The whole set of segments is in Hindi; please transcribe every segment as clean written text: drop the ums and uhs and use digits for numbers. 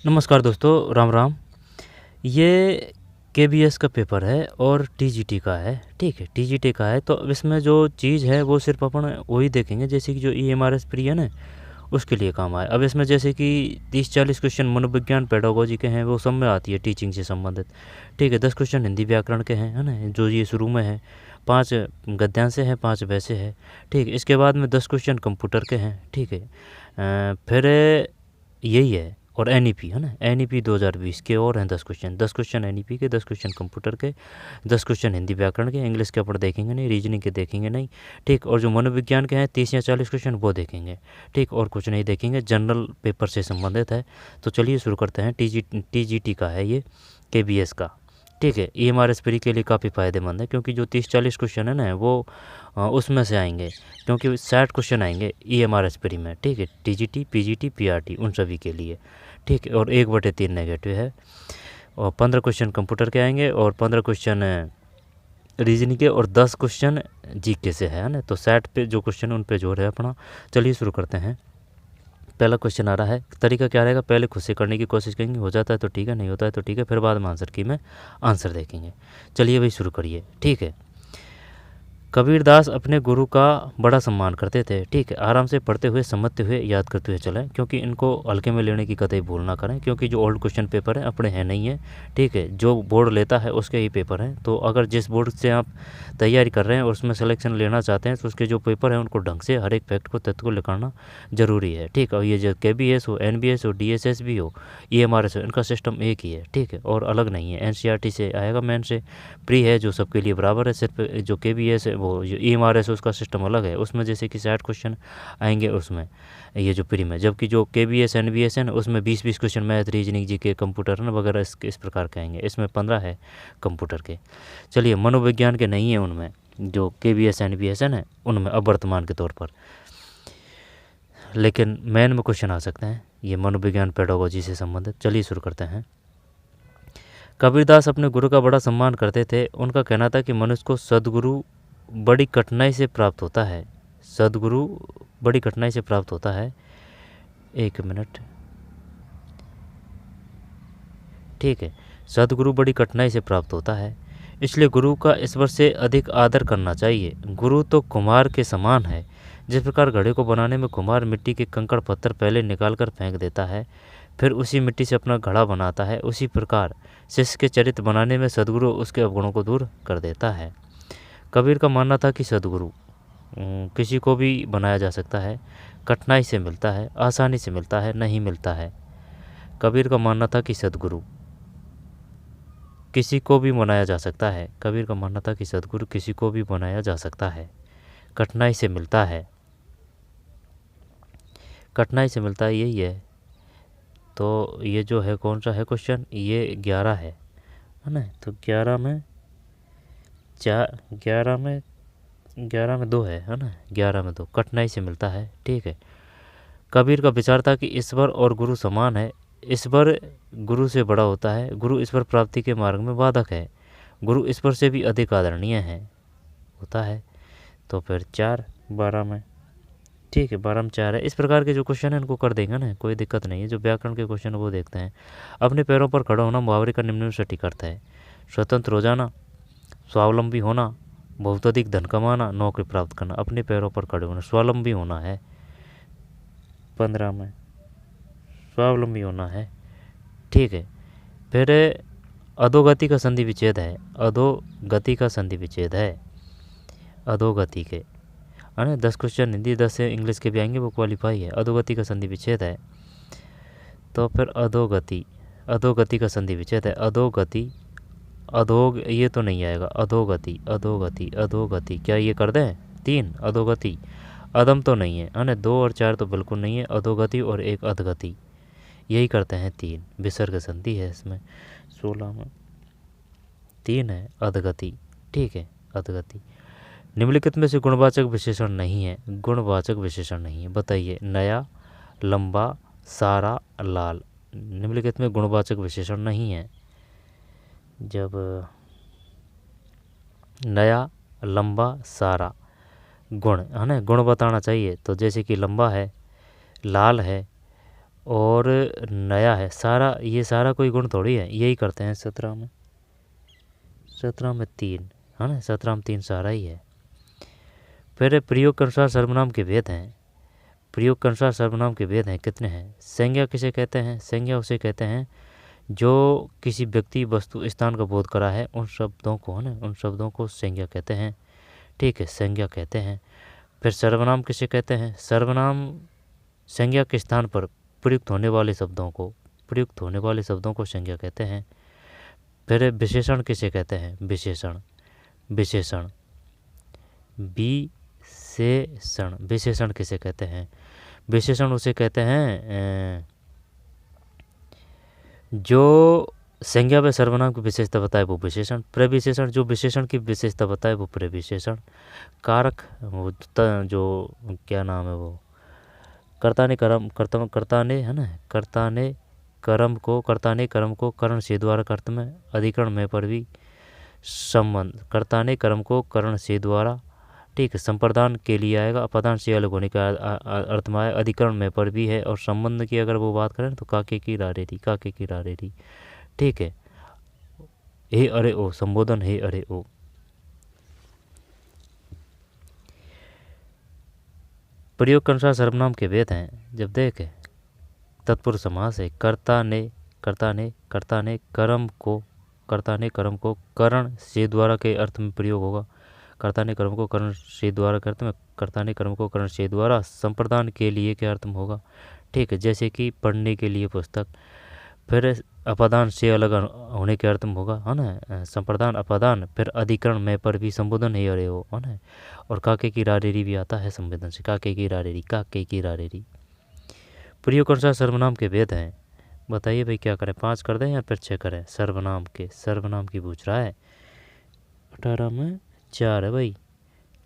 नमस्कार दोस्तों, राम राम। ये केबीएस का पेपर है और टीजीटी का है। ठीक है, टीजीटी का है तो अब इसमें जो चीज़ है वो सिर्फ अपन वही देखेंगे, जैसे कि जो ईएमआरएस प्री है ना, उसके लिए काम आए। अब इसमें जैसे कि 30-40 क्वेश्चन मनोविज्ञान पेडागोजी के हैं, वो सब में आती है टीचिंग से संबंधित। ठीक है, 10 क्वेश्चन हिंदी व्याकरण के हैं, है ना, जो ये शुरू में है। 5 गद्यांश से हैं, 5 वैसे है। ठीक है, इसके बाद में 10 क्वेश्चन कंप्यूटर के हैं। ठीक है, फिर यही है। और एनईपी है ना, एनईपी 2020 के और हैं 10 क्वेश्चन एनईपी के, 10 क्वेश्चन कंप्यूटर के, 10 क्वेश्चन हिंदी व्याकरण के। इंग्लिश के अपन देखेंगे नहीं, रीजनिंग के देखेंगे नहीं। ठीक, और जो मनोविज्ञान के हैं 30 या 40 क्वेश्चन वो देखेंगे। ठीक, और कुछ नहीं देखेंगे, जनरल पेपर से संबंधित है। तो चलिए शुरू करते हैं। टीजीटी का है ये, केबीएस का। ठीक है, ईएमआरएस प्री के लिए काफ़ी फ़ायदेमंद है, क्योंकि जो 30-40 क्वेश्चन है ना, वो उसमें से आएंगे, क्योंकि 60 क्वेश्चन आएंगे ईएमआरएस प्री में। ठीक है, टीजीटी, पीजीटी, पीआरटी उन सभी के लिए। ठीक है, और 1/3 नेगेटिव है। और 15 क्वेश्चन कंप्यूटर के आएंगे, और 15 क्वेश्चन रीजनिंग के, और 10 क्वेश्चन जीके से है ना। तो 60 पे जो क्वेश्चन उन पे जोर है अपना। चलिए शुरू करते हैं। पहला क्वेश्चन आ रहा है। तरीका क्या रहेगा, पहले खुद से करने की कोशिश करेंगे, हो जाता है तो ठीक है, नहीं होता है तो ठीक है, फिर बाद में आंसर की में आंसर देखेंगे। चलिए भाई शुरू करिए। ठीक है, कबीरदास अपने गुरु का बड़ा सम्मान करते थे। ठीक है, आराम से पढ़ते हुए, समझते हुए, याद करते हुए चलें, क्योंकि इनको हल्के में लेने की कतई भूल ना करें, क्योंकि जो ओल्ड क्वेश्चन पेपर है अपने हैं नहीं है। ठीक है, जो बोर्ड लेता है उसके ही पेपर हैं। तो अगर जिस बोर्ड से आप तैयारी कर रहे हैं और उसमें सिलेक्शन लेना चाहते हैं, तो उसके जो पेपर हैं उनको ढंग से हर एक फैक्ट को, तथ्य को लिखाना ज़रूरी है। ठीक है, और ये जो केबीएस हो, एनबीएस हो, डीएसएस भी हो, ईएमआरएस हो, इनका सिस्टम एक ही है। ठीक है, और अलग नहीं है। एनसीईआरटी से आएगा, मेन से प्री है जो सबके लिए बराबर है। सिर्फ जो केबीएस है, वो जो ईएमआरएस है, उसका सिस्टम अलग है। उसमें जैसे कि 60 क्वेश्चन आएंगे उसमें, ये जो प्री में। जबकि जो केबीएस एनबीएस है ना, उसमें 20-20 question math, reasoning, GK, computer ना वगैरह इस प्रकार के आएंगे। इसमें 15 है कंप्यूटर के। चलिए, मनोविज्ञान के नहीं है उनमें, जो केबीएस एनबीएस है ना, उनमें अब वर्तमान के तौर पर, लेकिन मेन में क्वेश्चन आ सकते हैं ये मनोविज्ञान पेडागोजी से संबंधित। चलिए शुरू करते हैं। कबीरदास अपने गुरु का बड़ा सम्मान करते थे। उनका कहना था कि मनुष्य को सद्गुरु बड़ी कठिनाई से प्राप्त होता है। सद्गुरु बड़ी कठिनाई से प्राप्त होता है। एक मिनट। ठीक है, सद्गुरु बड़ी कठिनाई से प्राप्त होता है, इसलिए गुरु का ईश्वर से अधिक आदर करना चाहिए। गुरु तो कुम्हार के समान है। जिस प्रकार घड़े को बनाने में कुम्हार मिट्टी के कंकड़ पत्थर पहले निकाल कर फेंक देता है, फिर उसी मिट्टी से अपना घड़ा बनाता है, उसी प्रकार शिष्य के चरित्र बनाने में सद्गुरु उसके अवगुणों को दूर कर देता है। कबीर का मानना था कि सद्गुरु किसी को भी बनाया जा सकता है, कठिनाई से मिलता है, आसानी से मिलता है, नहीं मिलता है। कबीर का मानना था कि सद्गुरु किसी को भी बनाया जा सकता है। कबीर का मानना था कि सद्गुरु किसी को भी बनाया जा सकता है, कठिनाई से मिलता है। कठिनाई से मिलता है, यही है। तो ये जो है कौन सा है क्वेश्चन, ये 11 है ना। तो 11 में 2 है ना। 11 में 2 कठिनाई से मिलता है। ठीक है, कबीर का विचार था कि ईश्वर और गुरु समान है। ईश्वर गुरु से बड़ा होता है, गुरु ईश्वर प्राप्ति के मार्ग में बाधक है, गुरु ईश्वर से भी अधिक आदरणीय है होता है। तो फिर 4 12 में। ठीक है, 12 में 4 है। इस प्रकार के जो क्वेश्चन है इनको कर देंगे ना, कोई दिक्कत नहीं है। जो व्याकरण के क्वेश्चन वो देखते हैं। अपने पैरों पर खड़ा होना मुहावरे का निम्न सटीक अर्थ है। स्वतंत्र हो जाना, स्वावलंबी होना, बहुत अधिक धन कमाना, नौकरी प्राप्त करना। अपने पैरों पर खड़े होना, स्वावलंबी होना है। 15 में स्वावलंबी होना है। ठीक है, फिर अधोगति का संधि विच्छेद है। अधोगति का संधि विच्छेद है, अधोगति के, है ना। 10 क्वेश्चन हिंदी, 10 से इंग्लिश के भी आएंगे, वो क्वालिफाई है। अधोगति का संधि विच्छेद है। तो फिर अधोगति, अधोगति का संधि विच्छेद है। अधोगति, अधोग ये तो नहीं आएगा। अधोगति, अधोगति, अधोगति, क्या ये कर दें 3? अधोगति, अदम तो नहीं है ना। 2 और 4 तो बिल्कुल नहीं है। अधोगति और एक अधगति, यही करते हैं 3। विसर्ग संधि है इसमें। 16 में 3 है अधगति। ठीक है, अधगति। निम्नलिखित में से गुणवाचक विशेषण नहीं है। गुणवाचक विशेषण नहीं है, बताइए। नया, लंबा, सारा, लाल। निम्नलिखित में गुणवाचक विशेषण नहीं है। जब नया, लंबा, सारा, गुण है ना, गुण बताना चाहिए। तो जैसे कि लंबा है, लाल है, और नया है सारा, ये सारा कोई गुण थोड़ी है, यही करते हैं 17 में। 17 में 3 है ना, 17 में 3 सारा ही है। फिर प्रयोग के अनुसार सर्वनाम के भेद हैं। प्रयोग के अनुसार सर्वनाम के भेद हैं, कितने हैं? संज्ञा किसे कहते हैं? संज्ञा उसे कहते हैं जो किसी व्यक्ति, वस्तु, स्थान का बोध करा है, उन शब्दों को, है ना, उन शब्दों को संज्ञा कहते हैं। ठीक है, संज्ञा कहते हैं। फिर सर्वनाम किसे कहते हैं? सर्वनाम संज्ञा के स्थान पर प्रयुक्त होने वाले शब्दों को संज्ञा कहते हैं। फिर विशेषण किसे कहते हैं? विशेषण विशेषण किसे कहते हैं? विशेषण उसे कहते हैं जो संज्ञा व सर्वनाम की विशेषता बताए वो विशेषण। प्रविशेषण जो विशेषण की विशेषता बताए वो प्रविशेषण। कारक वो जो क्या नाम है वो कर्ता ने कर्म को करण से द्वारा कर्त में अधिकरण में पर भी संबंध। कर्ता ने कर्म को करण से द्वारा, ठीक है, संप्रदान के लिए आएगा, अपादान से अलग होने का अर्थ में आएगा, अधिकरण में पर भी है। और संबंध की अगर वो बात करें तो काके की रारेरी, ठीक है। हे अरे ओ, संबोधन हे अरे ओ। प्रयोग के अनुसार सर्वनाम के भेद हैं। जब देखे तत्पुरुष समास है, कर्ता ने कर्म को करण से द्वारा के अर्थ में प्रयोग होगा। कर्ता ने कर्म को करण से द्वारा के अर्थ में, कर्ता ने कर्म को करण से द्वारा संप्रदान के लिए के अर्थ में होगा। ठीक है, जैसे कि पढ़ने के लिए पुस्तक। फिर अपादान से अलग होने के अर्थ में होगा, है ना, संप्रदान अपादान। फिर अधिकरण में पर भी संबोधन है अरे हो, है ना। और काके की रारेरी भी आता है संवेदन से, काके की रारेरी। प्रयोग के अनुसार सर्वनाम के भेद हैं। बताइए भाई क्या करें, 5 कर दें या फिर 6 करें? सर्वनाम की पूछ रहा है। 18 में 4 है भाई,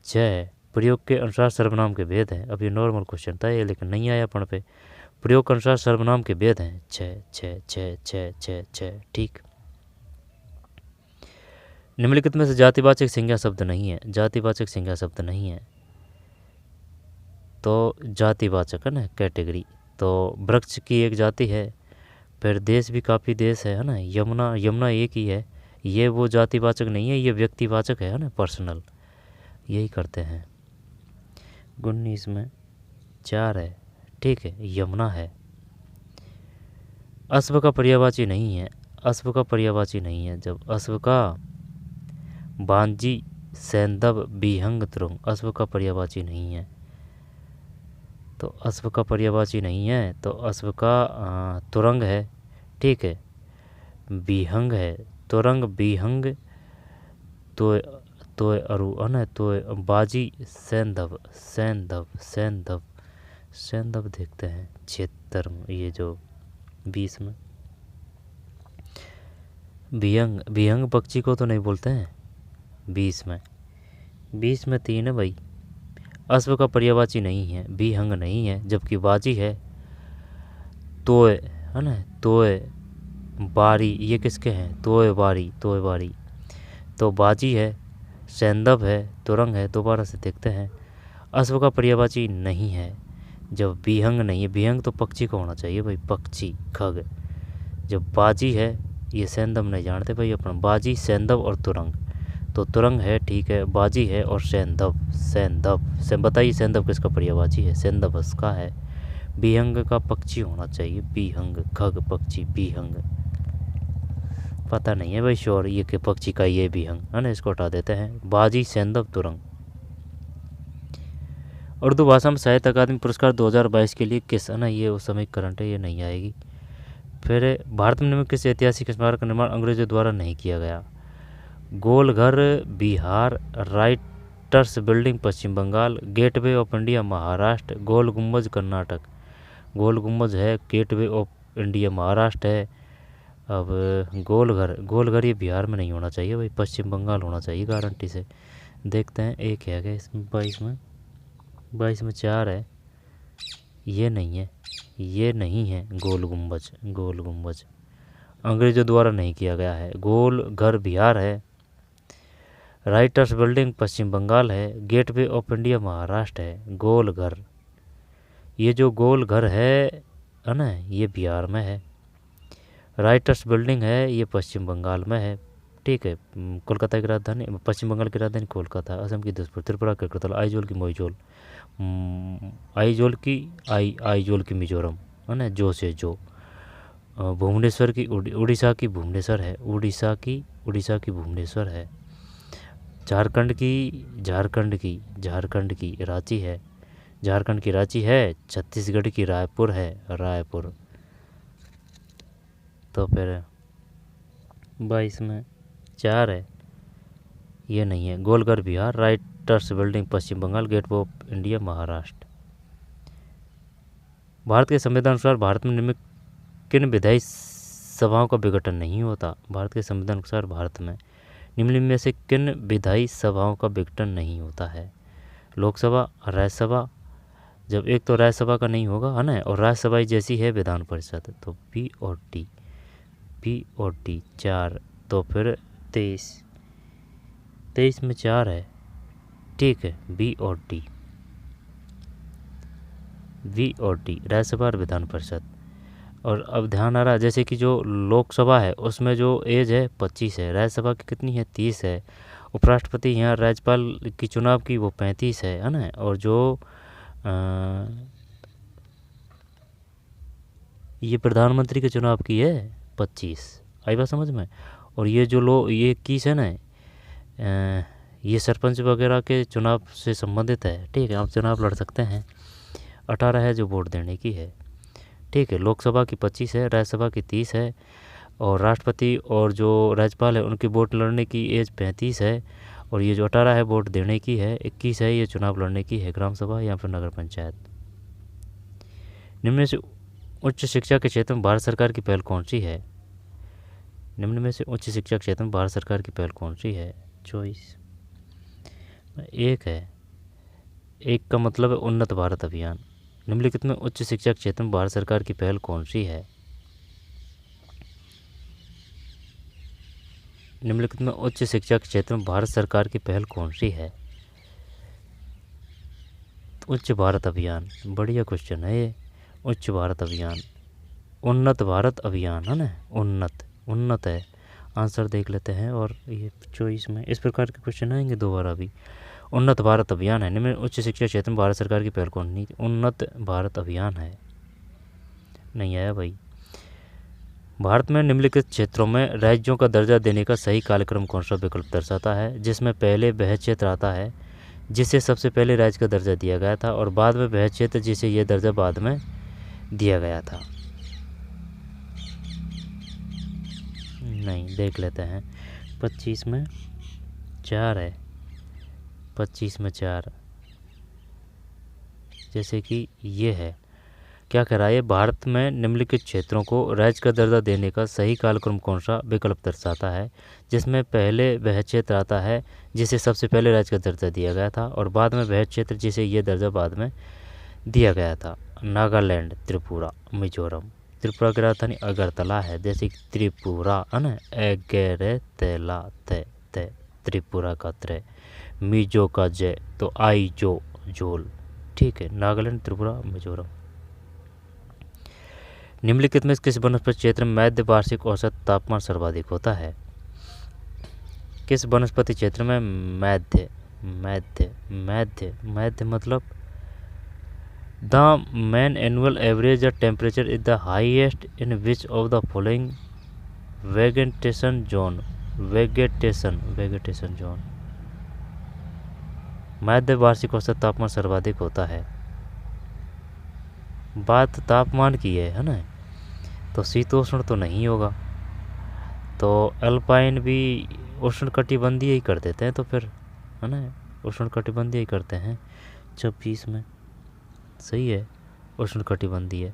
6 है। प्रयोग के अनुसार सर्वनाम के भेद हैं। अब ये नॉर्मल क्वेश्चन था ये, लेकिन नहीं आया पढ़ पे। प्रयोग के अनुसार सर्वनाम के भेद हैं 6। ठीक। निम्नलिखित में से जातिवाचक संज्ञा शब्द नहीं है। जातिवाचक संज्ञा शब्द नहीं है तो जातिवाचक है ना, कैटेगरी। तो वृक्ष की एक जाति है। फिर देश भी काफ़ी देश है ना। यमुना एक ही है, ये वो जातिवाचक नहीं है, ये व्यक्तिवाचक है ना, पर्सनल। यही करते हैं। 19 में 4 है, ठीक है, यमुना है। अश्व का पर्यायवाची नहीं है। जब अश्व का बांजी सैंदव विहंग तुरंग, अश्व का पर्यायवाची नहीं है तो अश्व का पर्यायवाची नहीं है तो अश्व का तुरंग है, ठीक है। विहंग है, तुरंग विहंग तो अरु है ना, तो बाजी सैंधव देखते हैं 76 में, ये जो 20 में। विहंग पक्षी को तो नहीं बोलते हैं 20 में 3 है भाई। अश्व का पर्यायवाची नहीं है, विहंग नहीं है, जबकि बाजी है तोय, है ना, तोय बारी, ये किसके हैं? तोय बारी। तो बाजी है, सैंदव है, तुरंग है। दोबारा से देखते हैं। अश्व का पर्यायवाची नहीं है जब विहंग नहीं है। विहंग तो पक्षी का होना चाहिए भाई, पक्षी खग। जब बाजी है, ये सैंदव नहीं जानते भाई अपन, बाजी सैंदव और तुरंग। तो तुरंग है, ठीक है, बाजी है और सैंदव। बताइए सैंदव किसका पर्यायवाची है? सैंदव उसका है। विहंग का पक्षी होना चाहिए, विहंग खग पक्षी, विहंग। पता नहीं है भाई श्योर ये के पक्षी का ये विहंग है ना, इसको हटा देते हैं। बाजी सैंदव तुरंग। उर्दू भाषा में साहित्य अकादमी पुरस्कार 2022 के लिए किस, है ना, ये उस समय करंट है, ये नहीं आएगी। फिर भारत में किस ऐतिहासिक स्मारक का निर्माण अंग्रेजों द्वारा नहीं किया गया? Golghar Bihar, writers building Paschim Bangal, Gateway of India Maharashtra, Gol Gumbaz Karnataka. गोल गुम्बज है, गेटवे ऑफ इंडिया महाराष्ट्र है। अब गोलघर ये बिहार में नहीं होना चाहिए भाई, पश्चिम बंगाल होना चाहिए गारंटी से। देखते हैं एक है क्या इसमें? 22 में 4 है, ये नहीं है गोल गुम्बज अंग्रेजों द्वारा नहीं किया गया है। गोल घर बिहार है, राइटर्स बिल्डिंग पश्चिम बंगाल है, गेटवे ऑफ इंडिया महाराष्ट्र है। गोल घर, ये जो गोल घर है है ना, ये बिहार में है। राइटर्स बिल्डिंग है, ये पश्चिम बंगाल में है। ठीक है, कोलकाता की राजधानी, पश्चिम बंगाल की राजधानी कोलकाता, असम की दिसपुर, त्रिपुरा की अगरतला, आइजोल की मोइजोल, आइजोल की मिजोरम, है ना, जो से जो। भुवनेश्वर की उड़ीसा की भुवनेश्वर है, उड़ीसा की भुवनेश्वर है। झारखंड की रांची है, झारखंड की रांची है। छत्तीसगढ़ की रायपुर है, रायपुर। तो फिर 22 में 4 है, ये नहीं है। Golghar Bihar, writers building Paschim Bengal, gateway of India Maharashtra. Bharat के संविधान अनुसार भारत में निम्न किन विधायी सभाओं का विघटन नहीं होता? भारत के संविधान अनुसार भारत में निम्न में से किन विधायी सभाओं का विघटन नहीं होता है? लोकसभा, राज्यसभा, जब एक तो राज्यसभा का नहीं होगा, है ना, और राज्यसभा जैसी है विधान परिषद, तो बी और डी 4। तो फिर 23 में 4 है। ठीक है, बी और डी राज्यसभा और विधान परिषद। और अब ध्यान आ रहा है, जैसे कि जो लोकसभा है उसमें जो एज है 25 है, राज्यसभा की कितनी है 30 है, उपराष्ट्रपति यहाँ राज्यपाल की चुनाव की वो 35 है ना, और जो ये प्रधानमंत्री के चुनाव की है 25। आई बात समझ में? और ये जो ये 21 है ना, ये सरपंच वगैरह के चुनाव से संबंधित है। ठीक है, आप चुनाव लड़ सकते हैं। 18 है जो वोट देने की है। ठीक है, लोकसभा की 25 है, राज्यसभा की 30 है, और राष्ट्रपति और जो राज्यपाल है उनकी वोट लड़ने की एज 35 है, और ये जो 18 है वोट देने की है, 21 है ये चुनाव लड़ने की है, ग्राम सभा या फिर नगर पंचायत। निम्न में से उच्च शिक्षा के क्षेत्र में भारत सरकार की पहल कौन सी है? निम्न में से उच्च शिक्षा क्षेत्र में भारत सरकार की पहल कौन सी है? चॉइस एक है, एक का मतलब है उन्नत भारत अभियान। निम्नलिखित में उच्च शिक्षा क्षेत्र में भारत सरकार की पहल कौन सी है? निम्नलिखित में उच्च शिक्षा क्षेत्र में भारत सरकार की पहल कौन सी है? उच्च भारत अभियान, बढ़िया क्वेश्चन है ये। उच्च भारत अभियान, उन्नत भारत अभियान, है ना, उन्नत है। आंसर देख लेते हैं, और ये चॉइस में इस प्रकार के क्वेश्चन आएंगे दोबारा भी। उन्नत भारत अभियान है। निम्न उच्च शिक्षा क्षेत्र में भारत सरकार की पहल कौन सी? उन्नत भारत अभियान है। नहीं आया भाई। भारत में निम्नलिखित क्षेत्रों में राज्यों का दर्जा देने का सही कार्यक्रम कौन सा विकल्प दर्शाता है? जिसमें पहले वह क्षेत्र आता है जिसे सबसे पहले राज्य का दर्जा दिया गया था, और बाद में वह क्षेत्र जिसे यह दर्जा बाद में दिया गया था। नहीं, देख लेते हैं। 25 में 4 है, 25 में 4, जैसे कि ये है। क्या कह रहा है? भारत में निम्नलिखित क्षेत्रों को राज्य का दर्जा देने का सही कार्यक्रम कौन सा विकल्प दर्शाता है? जिसमें पहले वह क्षेत्र आता है जिसे सबसे पहले राज्य का दर्जा दिया गया था, और बाद में वह क्षेत्र जिसे यह दर्जा बाद में दिया गया था। नागालैंड, त्रिपुरा, मिजोरम। त्रिपुरा की राजधानी अगरतला है, जैसे कि त्रिपुरा, है ना, एगेरेतला ते त्रिपुरा का त्रे, मिजो का जय, तो आई जो जोल। ठीक है, नागालैंड, त्रिपुरा, मिजोरम। निम्नलिखित में किस वनस्पति क्षेत्र में मध्य वार्षिक औसत तापमान सर्वाधिक होता है? किस वनस्पति क्षेत्र में मध्य मतलब the mean annual average temperature is the highest in which of the following vegetation zone? Vegetation zone. मध्य वार्षिक औसत तापमान सर्वाधिक होता है। बात तापमान की है ना, तो शीतोष्ण तो नहीं होगा, तो अल्पाइन भी उष्ण कटिबंधीय ही कर देते हैं, तो फिर, है ना, उष्ण कटिबंधीय ही करते हैं। 26 में सही है, उष्ण कटिबंधीय।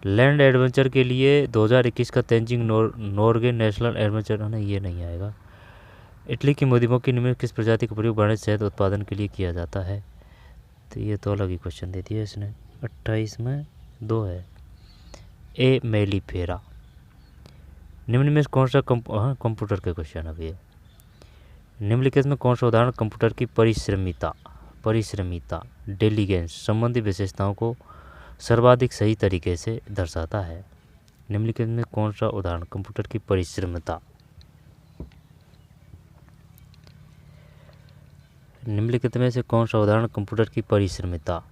लैंड एडवेंचर के लिए 2021 का तेंजिंग नोर्गे नेशनल एडवेंचर, है ना, ये नहीं आएगा। इटली की मधुमक्खी निम्न किस प्रजाति का प्रयोग वाणिज्य शहद उत्पादन के लिए किया जाता है? तो ये तो अलग ही क्वेश्चन दे दिया इसने। 28 में 2 है, ए मेलीफेरा। निम्न में कौन सा कंप्यूटर के क्वेश्चन अब ये। निम्नलिखित में कौन सा उदाहरण कंप्यूटर की परिश्रमिता, डेलीगेंस संबंधी विशेषताओं को सर्वाधिक सही तरीके से दर्शाता है। निम्नलिखित में कौन सा उदाहरण कंप्यूटर की परिश्रमता, निम्नलिखित में से कौन सा उदाहरण कंप्यूटर की परिश्रमता,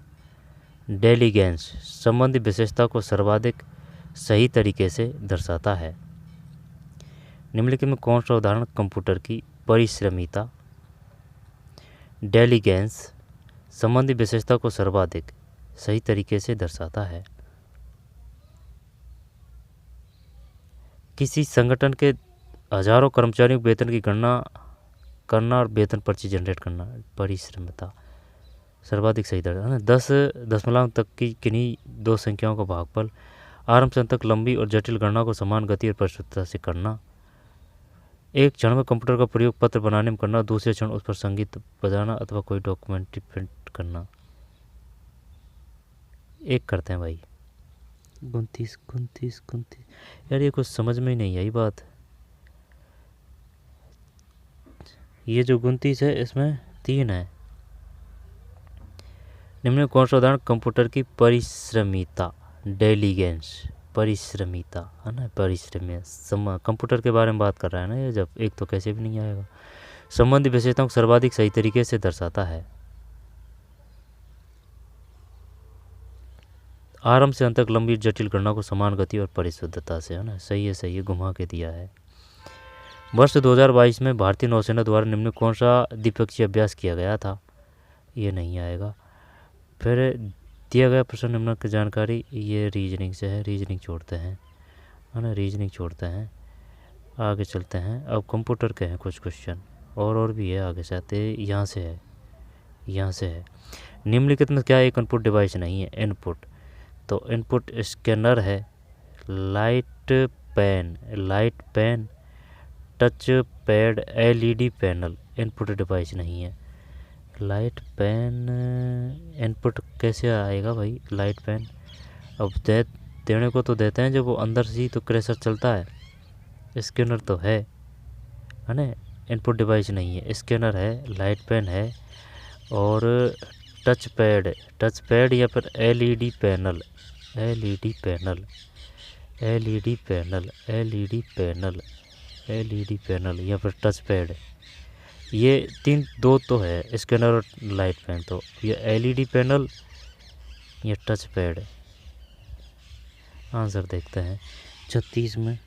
डेलीगेंस संबंधी विशेषता को सर्वाधिक सही तरीके से दर्शाता है। निम्नलिखित में कौन सा उदाहरण कंप्यूटर की परिश्रमिता, डेलीगेंस संबंधी विशेषता को सर्वाधिक सही तरीके से दर्शाता है। किसी संगठन के हजारों कर्मचारियों के वेतन की गणना करना और वेतन पर्ची जनरेट करना, परिश्रमता सर्वाधिक सही दर है ना। 10 दशमलव तक की किन्हीं दो संख्याओं का भागफल आरंभ से अंत तक लंबी और जटिल गणना को समान गति और परिशुद्धता से करना। एक क्षण में कंप्यूटर का प्रयोग पत्र बनाने में करना, दूसरे क्षण उस पर संगीत बजाना अथवा कोई डॉक्यूमेंट्री प्रिंट करना। एक करते हैं भाई 29 यार ये कुछ समझ में ही नहीं आई बात। ये जो 29 है इसमें 3 है। निम्न में कौन सा उदाहरण कंप्यूटर की परिश्रमिता, डेलीगेंस परिश्रमिता है ना, परिश्रमी कंप्यूटर के बारे में बात कर रहा है ना ये, जब एक तो कैसे भी नहीं आएगा। संबंधी विशेषताओं को सर्वाधिक सही तरीके से दर्शाता है। आरंभ से अंत तक लंबी जटिल गणना को समान गति और परिशुद्धता से, है ना, सही है, घुमा के दिया है। वर्ष 2022 में भारतीय नौसेना द्वारा निम्न कौन सा द्विपक्षीय अभ्यास किया गया था, ये नहीं आएगा। फिर दिया गया प्रश्न निम्न की जानकारी, ये रीजनिंग से है, रीजनिंग छोड़ते हैं, है ना, रीजनिंग छोड़ते हैं, आगे चलते हैं। अब कंप्यूटर के हैं कुछ क्वेश्चन और भी है, आगे से आते यहाँ से है। निम्नलिखित में क्या एक इनपुट डिवाइस नहीं है, इनपुट तो इनपुट स्कैनर है, light pen, touch pad, LED panel input device नहीं है। लाइट पेन इनपुट कैसे आएगा भाई, लाइट पेन अब देने को तो देते हैं जब वो अंदर से ही तो क्रैशर चलता है। स्कैनर तो है ना, इनपुट डिवाइस नहीं है, स्कैनर है, लाइट पेन है और टच पैड या फिर एलईडी पैनल या फिर टच पैड, ये 2 तो है, स्कैनर और लाइट पेन, तो ये एलईडी पैनल या टच पैड। आंसर देखते हैं। 36 में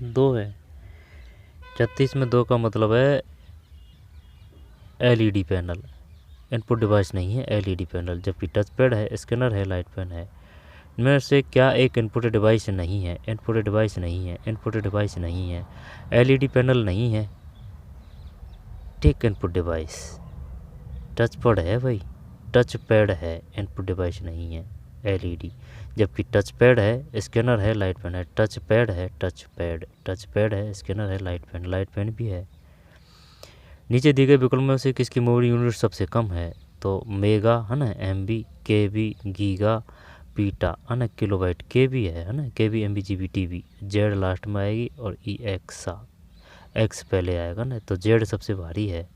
2 है, 36 में 2 का मतलब है एलईडी पैनल, इनपुट डिवाइस नहीं है एलईडी पैनल, जबकि टच पैड है, स्कैनर है, लाइट पेन है। इनमें से क्या एक इनपुट डिवाइस नहीं है, इनपुट डिवाइस नहीं है, एलईडी पैनल नहीं है, ठीक, इनपुट डिवाइस टच पैड है भाई, टच पैड है, इनपुट डिवाइस नहीं है एलईडी, जबकि टच पैड है, स्कैनर है, लाइट पेन है, टच पैड है, स्कैनर है, लाइट पेन भी है। नीचे दिए गए विकल्प में से किसकी मेमोरी यूनिट सबसे कम है, तो मेगा है ना, एमबी, केबी, गीगा, पीटा है ना, किलोबाइट, केबी है ना, KB, MB, GB, TB, Z last में आएगी और ई एक्स पहले आएगा ना, तो जेड सबसे भारी है,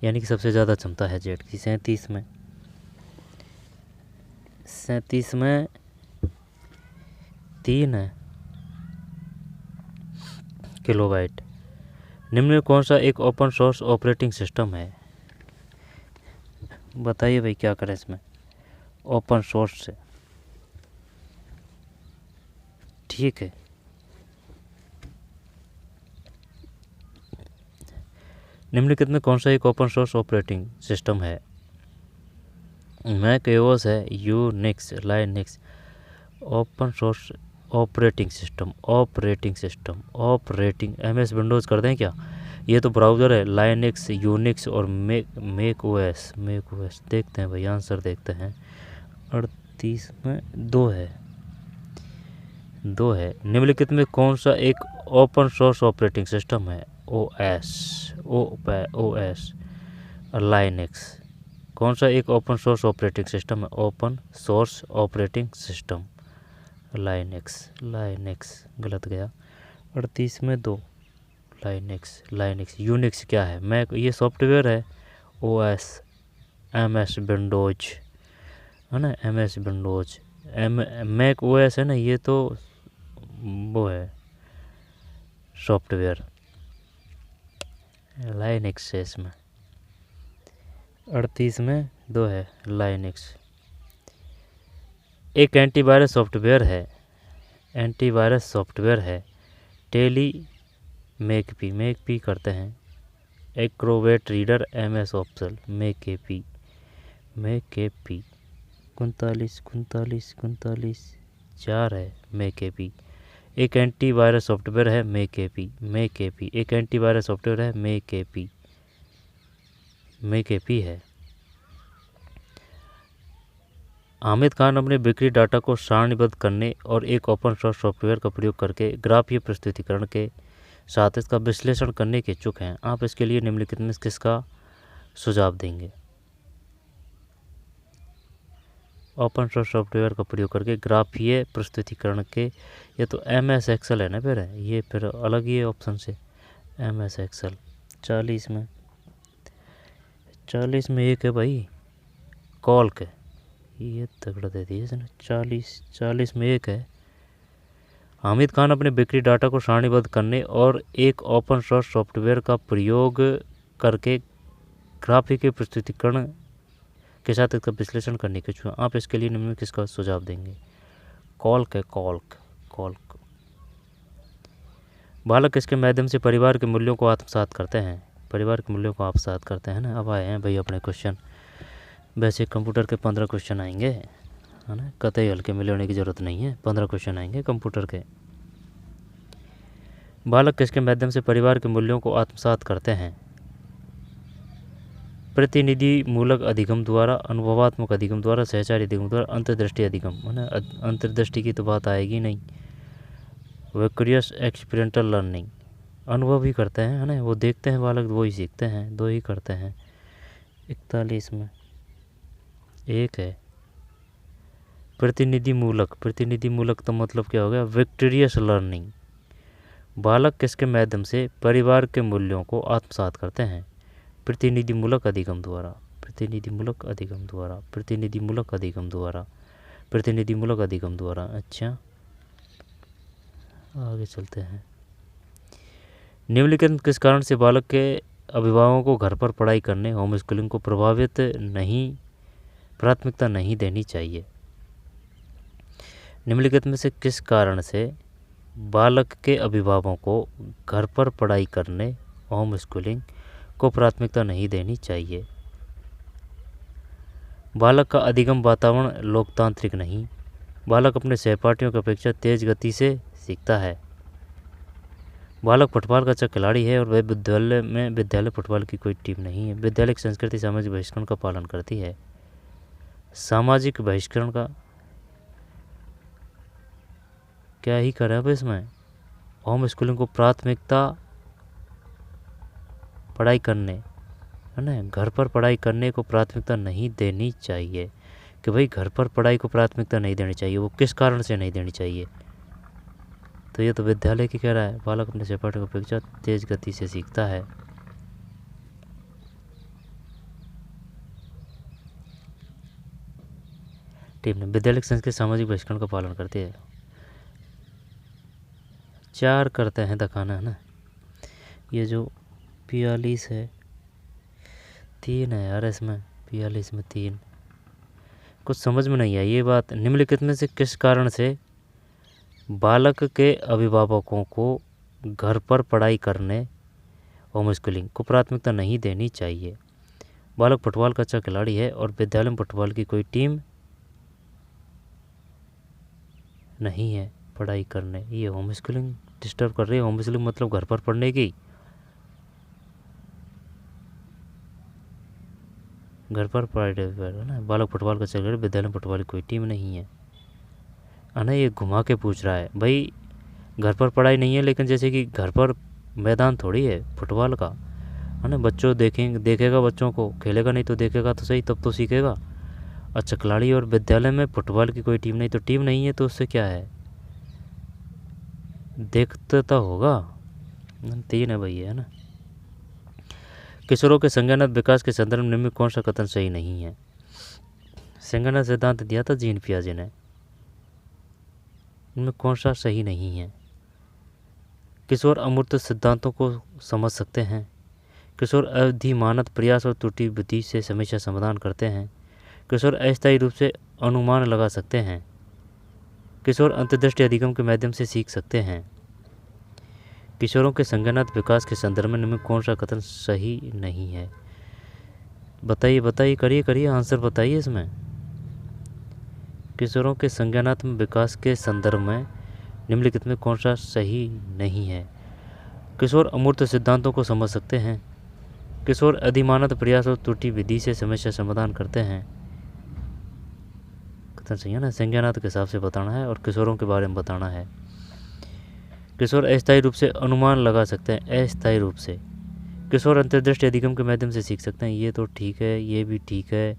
यानी कि सबसे ज़्यादा क्षमता है जेड की। 37 में 3 है, किलोबाइट। निम्न में कौन सा एक ओपन सोर्स ऑपरेटिंग सिस्टम है, बताइए भाई क्या करें इसमें, ओपन सोर्स से, ठीक है। निम्नलिखित में कौन सा एक ओपन सोर्स ऑपरेटिंग सिस्टम है, मैक ओएस है, Unix, Linux. Open source operating system, MS Windows कर दें क्या, ये तो ब्राउज़र है, लाइनक्स, यूनिक्स और मैक ओएस। देखते हैं भाई, आंसर देखते हैं। 38 में 2 है। निम्नलिखित में कौन सा एक ओपन सोर्स ऑपरेटिंग सिस्टम है, ओएस लाइनक्स। कौन सा एक ओपन सोर्स ऑपरेटिंग सिस्टम है, open source operating system, Linux गलत गया। 38 में 2, लाइनक्स। यूनिक्स क्या है, मैक, ये सॉफ्टवेयर है, ओएस MS विंडोज है ना, MS विंडोज। मैक OS है ना, ये तो वो है सॉफ्टवेयर। लाइनक्स है इसमें, 38 में 2 है लाइनक्स। एक एंटीवायरस सॉफ्टवेयर है टेली मेकपी करते हैं। एक्रोबैट रीडर MS ऑप्शनल मेकपी 39 4 है मेकपी। एक एंटीवायरस सॉफ्टवेयर है मेकपी। एक एंटीवायरस सॉफ्टवेयर है मेकपी है। हामिद खान अपने बिक्री डाटा को सारणीबद्ध करने और एक ओपन सोर्स सॉफ्टवेयर का प्रयोग करके ग्राफीय प्रस्तुतिकरण के साथ इसका विश्लेषण करने के इच्छुक हैं। आप इसके लिए निम्नलिखित में किसका सुझाव देंगे? ओपन सोर्स सॉफ्टवेयर का प्रयोग करके ग्राफीय प्रस्तुतिकरण के, ये तो MS एक्सेल है ना, फिर अलग ही है ऑप्शन से। MS एक्सेल 40 में एक है भाई, कॉल्क है, ये तगड़ा दे दिया इसने। 40 में एक है। हामिद खान अपने बिक्री डाटा को सारणीबद्ध करने और एक ओपन सोर्स सॉफ्टवेयर का प्रयोग करके ग्राफिक प्रस्तुतिकरण के साथ इसका विश्लेषण करने के इच्छुक। आप इसके लिए निम्न में किसका सुझाव देंगे? कॉल्क है, कॉल्क। बालक इसके माध्यम से परिवार के मूल्यों को आत्मसात करते हैं। ना। अब आए हैं भाई अपने क्वेश्चन। वैसे कंप्यूटर के 15 क्वेश्चन आएंगे, है ना, कतई हल्के में लेने की ज़रूरत नहीं है। 15 क्वेश्चन आएंगे कंप्यूटर के। बालक किसके माध्यम से परिवार के मूल्यों को आत्मसात करते हैं? प्रतिनिधि मूलक अधिगम द्वारा, अनुभवात्मक अधिगम द्वारा, सहचारी अधिगम द्वारा, अंतर्दृष्टि अधिगम। है ना, अंतर्दृष्टि की तो बात आएगी नहीं। विक्रियस एक्सपीरियंटल लर्निंग, अनुभव ही करते हैं, है ना, वो देखते हैं बालक, वो ही सीखते हैं, 2 ही करते हैं। 41 में एक है प्रतिनिधि मूलक तो मतलब क्या हो गया? Victorious learning. बालक किसके माध्यम से परिवार के मूल्यों को आत्मसात करते हैं? प्रतिनिधि मूलक अधिगम द्वारा। अच्छा, आगे चलते हैं। निम्नलिखित किस कारण से बालक के अभिभावकों को घर पर पढ़ाई करने, होम स्कूलिंग को प्राथमिकता नहीं देनी चाहिए? निम्नलिखित में से किस कारण से बालक के अभिभावकों को घर पर पढ़ाई करने, होम स्कूलिंग को प्राथमिकता नहीं देनी चाहिए? बालक का अधिगम वातावरण लोकतांत्रिक नहीं। बालक अपने सहपाठियों की अपेक्षा तेज गति से सीखता है। बालक फुटबॉल का अच्छा खिलाड़ी है और वह विद्यालय फुटबॉल की कोई टीम नहीं है। विद्यालय की संस्कृति सामाजिक बहिष्करण का पालन करती है। सामाजिक बहिष्करण का क्या ही करें अब इसमें? होम स्कूलिंग को प्राथमिकता पढ़ाई करने, है ना, घर पर पढ़ाई करने को प्राथमिकता नहीं देनी चाहिए। कि भाई घर पर पढ़ाई को प्राथमिकता नहीं देनी चाहिए, वो किस कारण से नहीं देनी चाहिए? तो ये तो विद्यालय की कह रहा है। बालक अपने सहपाठियों की अपेक्षा तेज गति से सीखता है। टीम ने विद्यालय की संस्कृति सामाजिक बहिष्करण का पालन करती है। 4 करते हैं दिखाना, है ना। ये जो 42 है, 3 है यार इसमें। 42 में 3 कुछ समझ में नहीं आई ये बात। निम्नलिखित में से किस कारण से बालक के अभिभावकों को घर पर पढ़ाई करने, होम स्कूलिंग को प्राथमिकता नहीं देनी चाहिए? बालक फुटबॉल का अच्छा खिलाड़ी है और विद्यालय में फुटबॉल की कोई टीम नहीं है पढ़ाई करने। ये होम स्कूलिंग डिस्टर्ब कर रही है। होम स्कूलिंग मतलब घर पर पढ़ने की, घर पर पढ़ाई है ना। बालक फुटबॉल का अच्छा खिलाड़ी, विद्यालय में फुटबॉल की कोई टीम नहीं है ना। ये घुमा के पूछ रहा है भाई, घर पर पढ़ाई नहीं है, लेकिन जैसे कि घर पर मैदान थोड़ी है फुटबॉल का, है ना। बच्चों देखेगा बच्चों को, खेलेगा नहीं तो देखेगा तो सही, तब तो सीखेगा। अच्छा खिलाड़ी और विद्यालय में फुटबॉल की कोई टीम नहीं, तो टीम नहीं है तो उससे क्या है? देखते तो होगा। 3 है भैया, है ना। किशोरों के संज्ञानात्मक विकास के संदर्भ में निम्न कौन सा कथन सही नहीं है? संज्ञानात्मक सिद्धांत दिया था जीन पियाजे ने, इनमें कौन सा सही नहीं है? किशोर अमूर्त सिद्धांतों को समझ सकते हैं। किशोर अधिमानत प्रयास और त्रुटि बुद्धि से समस्या समाधान करते हैं। किशोर अस्थायी रूप से अनुमान लगा सकते हैं। किशोर अंतर्दृष्टि अधिगम के माध्यम से सीख सकते हैं। किशोरों के संज्ञानात्मक विकास के संदर्भ में निम्न कौन सा कथन सही नहीं है? बताइए बताइए, करिए आंसर बताइए इसमें। किशोरों के संज्ञानात्मक विकास के संदर्भ में निम्नलिखित में कौन सा सही नहीं है? किशोर अमूर्त सिद्धांतों को समझ सकते हैं। किशोर अधिमानत प्रयास और त्रुटि विधि से समस्या समाधान करते हैं। कथन सही है ना, संज्ञानात्मक के हिसाब से बताना है और किशोरों के बारे में बताना है। किशोर अस्थायी रूप से अनुमान लगा सकते हैं, अस्थायी रूप से। किशोर अंतर्दृष्टि अधिगम के माध्यम से सीख सकते हैं, ये तो ठीक है, ये भी ठीक है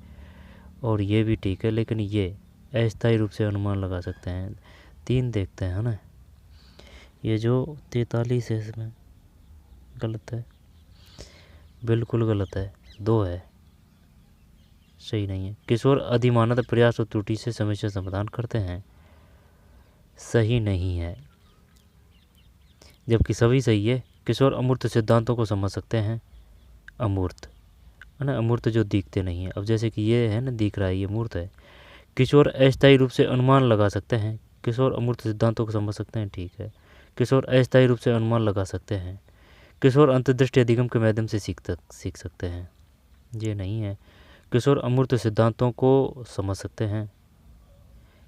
और ये भी ठीक है, लेकिन ये अस्थायी रूप से अनुमान लगा सकते हैं। 3 देखते हैं, है ना। ये जो 43 है इसमें गलत है, बिल्कुल गलत है। 2 है, सही नहीं है। किशोर अधिमानत प्रयास और त्रुटि से समस्या समाधान करते हैं, सही नहीं है, जबकि सभी सही है। किशोर अमूर्त सिद्धांतों को समझ सकते हैं, अमूर्त है ना, अमूर्त जो दिखते नहीं है। अब जैसे कि ये है ना, दिख रहा है, ये मूर्त है। किशोर अस्थायी रूप से अनुमान लगा सकते हैं। किशोर अमूर्त सिद्धांतों को समझ सकते हैं, ठीक है। किशोर अस्थायी रूप से अनुमान लगा सकते हैं। किशोर अंतर्दृष्टि अधिगम के माध्यम से सीख सकते हैं, ये नहीं है। किशोर अमूर्त सिद्धांतों को समझ सकते हैं।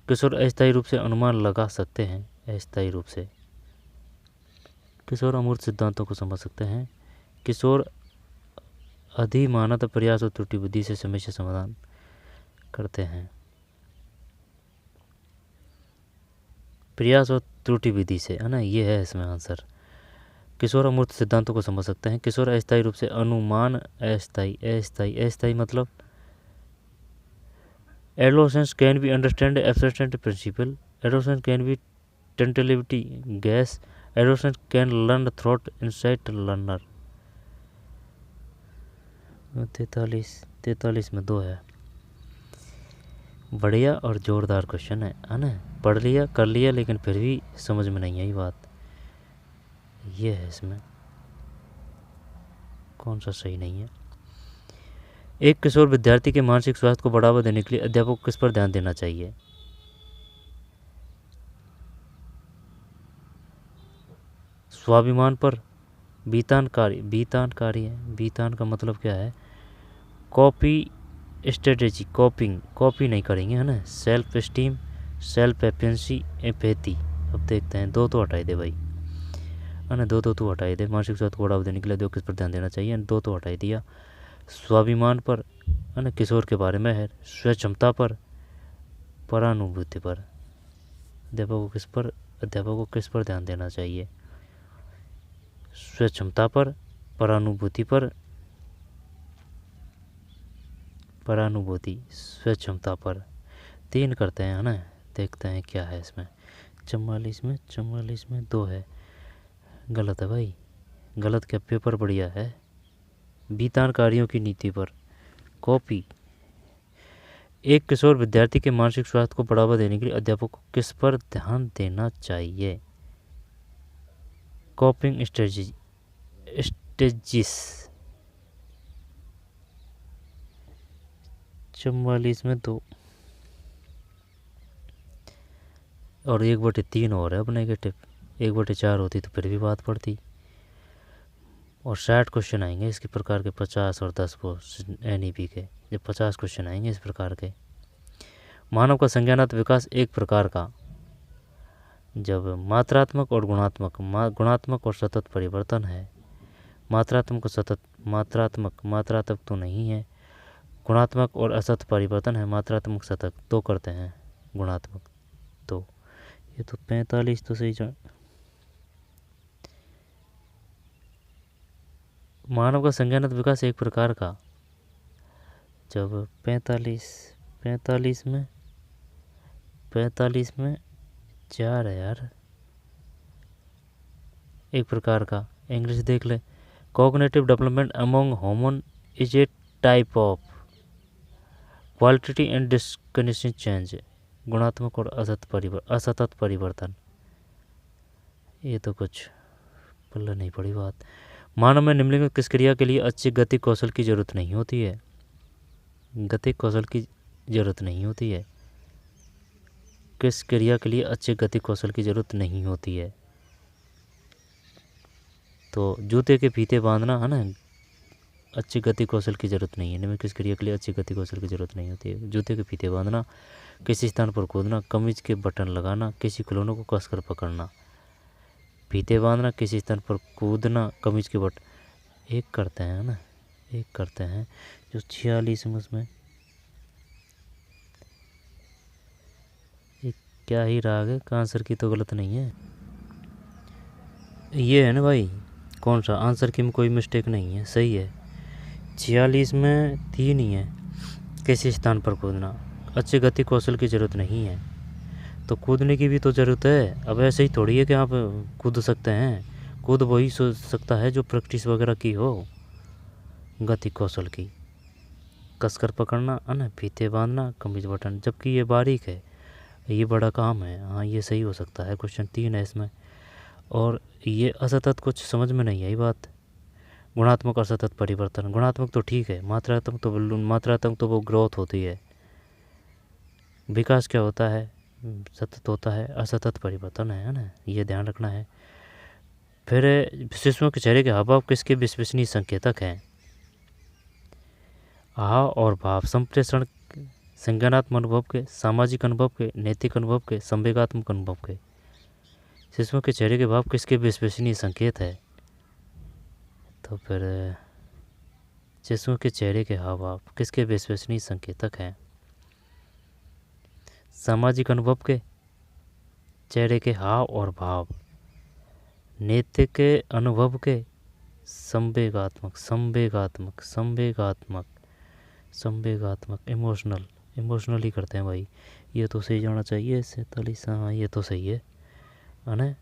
किशोर अस्थायी रूप से अनुमान लगा सकते हैं, अस्थायी रूप से। किशोर अमूर्त सिद्धांतों को समझ सकते हैं। किशोर अधिमानत प्रयास और त्रुटि बुद्धि से समस्या समाधान करते हैं, प्रयास और त्रुटि विधि से, है ना, ये है इसमें आंसर। किशोर अमूर्त सिद्धांतों को समझ सकते हैं। किशोर अस्थायी रूप से अनुमान, अस्थायी मतलब adolescence can be understand abstract principle, adolescence can be tentativity guess, adolescence can learn through insight learner. 43 में 2 है। बढ़िया और जोरदार क्वेश्चन है ना। पढ़ लिया, कर लिया, लेकिन फिर भी समझ में नहीं आई बात, ये है इसमें कौन सा सही नहीं है। एक किशोर विद्यार्थी के मानसिक स्वास्थ्य को बढ़ावा देने के लिए अध्यापक को किस पर ध्यान देना चाहिए? स्वाभिमान पर, बीतानकारी है। बीतान का मतलब क्या है? कॉपी स्ट्रेटेजी, कॉपी नहीं करेंगे, है ना। Self esteem, self efficiency, empathy. अब देखते हैं, 2 तो हटाई दे भाई, है ना, 2 तो हटाई दे। मानसिक स्वास्थ्य को बढ़ावा देने के लिए अध्यापक किस पर ध्यान देना चाहिए? 2 तो हटाई दिया। स्वाभिमान पर, है ना, किशोर के बारे में है। स्व क्षमता पर, परानुभूति पर। अध्यापक को किस पर ध्यान देना चाहिए? स्व क्षमता पर, परानुभूति पर, स्व क्षमता पर। 3 करते हैं, है ना, देखते हैं क्या है इसमें। 44 में 2 है, गलत है भाई, गलत क्या? पेपर बढ़िया है। बीतानकारियों की नीति पर, कॉपी। एक किशोर विद्यार्थी के मानसिक स्वास्थ्य को बढ़ावा देने के लिए अध्यापक को किस पर ध्यान देना चाहिए? कॉपिंग स्ट्रेटजीज। 44 में 2 और 1/3 और है अब नेगेटिव। 1/4 होती तो फिर भी बात पड़ती। और 60 क्वेश्चन आएंगे इसके प्रकार के, 50 और 10 वो NEP के, जब 50 क्वेश्चन आएंगे इस प्रकार के। मानव का संज्ञानात्मक विकास एक प्रकार का जब मात्रात्मक और गुणात्मक और सतत परिवर्तन है। मात्रात्मक और सतत, मात्रात्मक तो नहीं है, गुणात्मक और असतत परिवर्तन है। मात्रात्मक सतत 2 करते हैं, गुणात्मक 2। ये तो 45 तो सही जान। मानव का संज्ञानात्मक विकास एक प्रकार का जब 45 में 4 है यार, एक प्रकार का। इंग्लिश देख ले, cognitive development among human is a type of quality and disconnection change, गुणात्मक और असतत परिवर्तन। ये तो कुछ पल्ले नहीं पड़ी बात। मानव में निम्नलिखित किस क्रिया के लिए अच्छी गति कौशल की जरूरत नहीं होती है? गति कौशल की जरूरत नहीं होती है। किस क्रिया के लिए अच्छे गति कौशल की जरूरत नहीं होती है? तो जूते के फीते बांधना है ना, अच्छी गति कौशल की जरूरत नहीं है। इनमें किस क्रिया के लिए अच्छी गति कौशल की जरूरत नहीं होती है? जूते के फीते बांधना, किसी स्थान पर कूदना, कमीज के बटन लगाना, किसी खिलौने को कसकर पकड़ना। फीते बांधना, किसी स्थान पर कूदना, कमीज के बटन। एक करते हैं ना, एक करते हैं जो 46 में, उसमें एक क्या ही राग है, आंसर की तो गलत नहीं है। ये है ना भाई, कौन सा आंसर की में कोई मिस्टेक नहीं है, सही है। 46 में 3 ही है, किसी स्थान पर कूदना। अच्छी गति कौशल की ज़रूरत नहीं है, तो कूदने की भी तो ज़रूरत है। अब ऐसे ही थोड़ी है कि आप कूद सकते हैं। कूद वही सोच सकता है जो प्रैक्टिस वगैरह की हो गति कौशल की। कसकर पकड़ना है ना, फीते बांधना, कमीज बटन, जबकि ये बारीक है, ये बड़ा काम है। हाँ, ये सही हो सकता है। क्वेश्चन 3 है इसमें। और ये असतत कुछ समझ में नहीं आई बात। गुणात्मक और सतत परिवर्तन, गुणात्मक तो ठीक है, मात्रात्मक तो वो ग्रोथ होती है। विकास क्या होता है? सतत होता है, असतत परिवर्तन है ना, ये ध्यान रखना है। फिर शिशुओं के चेहरे के हाव भाव किसके विश्वसनीय संकेतक हैं? हाव और भाव संप्रेषण, संज्ञानात्मक अनुभव के, सामाजिक अनुभव के, नैतिक अनुभव के, संवेगात्मक अनुभव के। शिशुओं के चेहरे के भाव किसके विश्वसनीय संकेत है? तो फिर शिशुओं के चेहरे के हाव भाव किसके विश्वसनीय संकेतक हैं? सामाजिक अनुभव के, चेहरे के हाव और भाव, नैतिक अनुभव के, संवेगात्मक इमोशनल ही करते हैं भाई। ये तो सही जाना चाहिए। 47, हाँ ये तो सही है ना।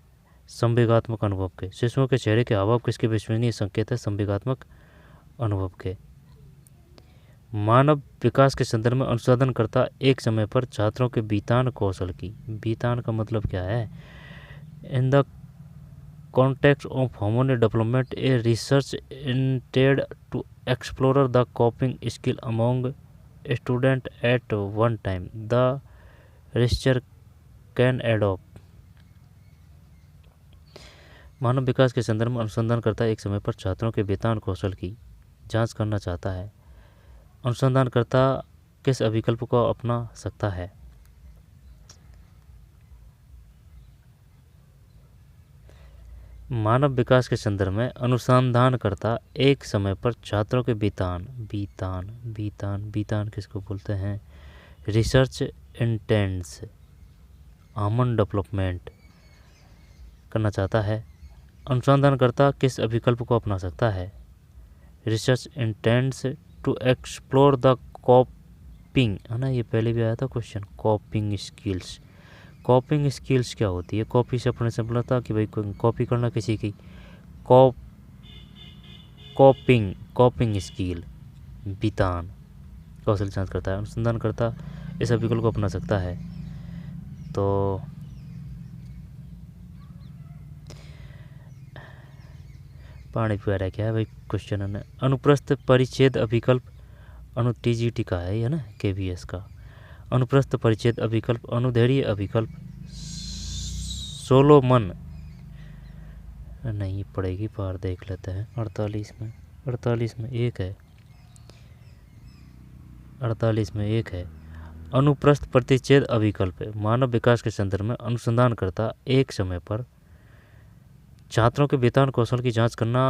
संवेगात्मक अनुभव के, शिशुओं के चेहरे के हाव भाव किसके विश्वसनीय संकेत है? संवेगात्मक अनुभव के। मानव विकास के संदर्भ में अनुसंधानकर्ता एक समय पर छात्रों के बीतान कौशल की, बीतान का मतलब क्या है? In the context of human development a research intended to explore the coping skill among student at one time the researcher can adopt. मानव विकास के संदर्भ में अनुसंधानकर्ता एक समय पर छात्रों के वेतन कौशल की जांच करना चाहता है। अनुसंधानकर्ता किस अभिकल्प को अपना सकता है? मानव विकास के संदर्भ में अनुसंधानकर्ता एक समय पर छात्रों के बीतान किसको बोलते हैं? रिसर्च इंटेंस ह्यूमन डेवलपमेंट करना चाहता है। अनुसंधानकर्ता किस अभिकल्प को अपना सकता है? Research intends to explore the coping, है ना, ये पहले भी आया था question. Coping skills, coping skills क्या होती है? कॉपी से अपने से बोला था कि भाई कॉपी करना किसी की, कॉपिंग स्किल, बीतान कौशल जांच करता है। अनुसंधानकर्ता इस अभिकल्प को अपना सकता है। तो पानी पी रहा है क्या है भाई क्वेश्चन है। अनुप्रस्थ परिच्छेद अभिकल्प TGT का है ना, KBS का। अनुप्रस्थ परिच्छेद अभिकल्प, अनुदैर्घ्य अभिकल्प, सोलोमन नहीं पड़ेगी, पार देख लेते हैं। 48 में एक है, 48 में एक है। अनुप्रस्थ परिच्छेद अभिकल्प मानव विकास के संदर्भ में अनुसंधानकर्ता एक समय पर छात्रों के वेतन कौशल की जांच करना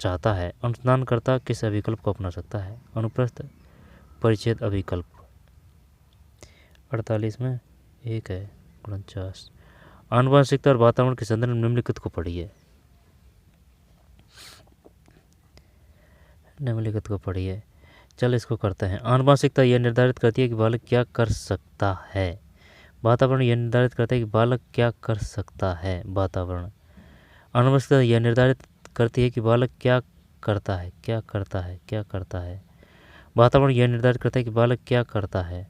चाहता है। अनुसंधानकर्ता किस अभिकल्प को अपना सकता है? अनुप्रस्थ परिच्छेद अभिकल्प। 48 में एक है। 49 आनुवंशिकता और वातावरण के संदर्भ में निम्नलिखित को पढ़िए। चल इसको करते हैं। आनुवंशिकता यह निर्धारित करती है कि बालक क्या कर सकता है। वातावरण यह निर्धारित करता है कि बालक क्या कर सकता है। वातावरण। आनुवंशिकता यह निर्धारित करती है कि बालक क्या करता है, क्या करता है, क्या करता है। वातावरण यह निर्धारित करता है कि बालक क्या करता है।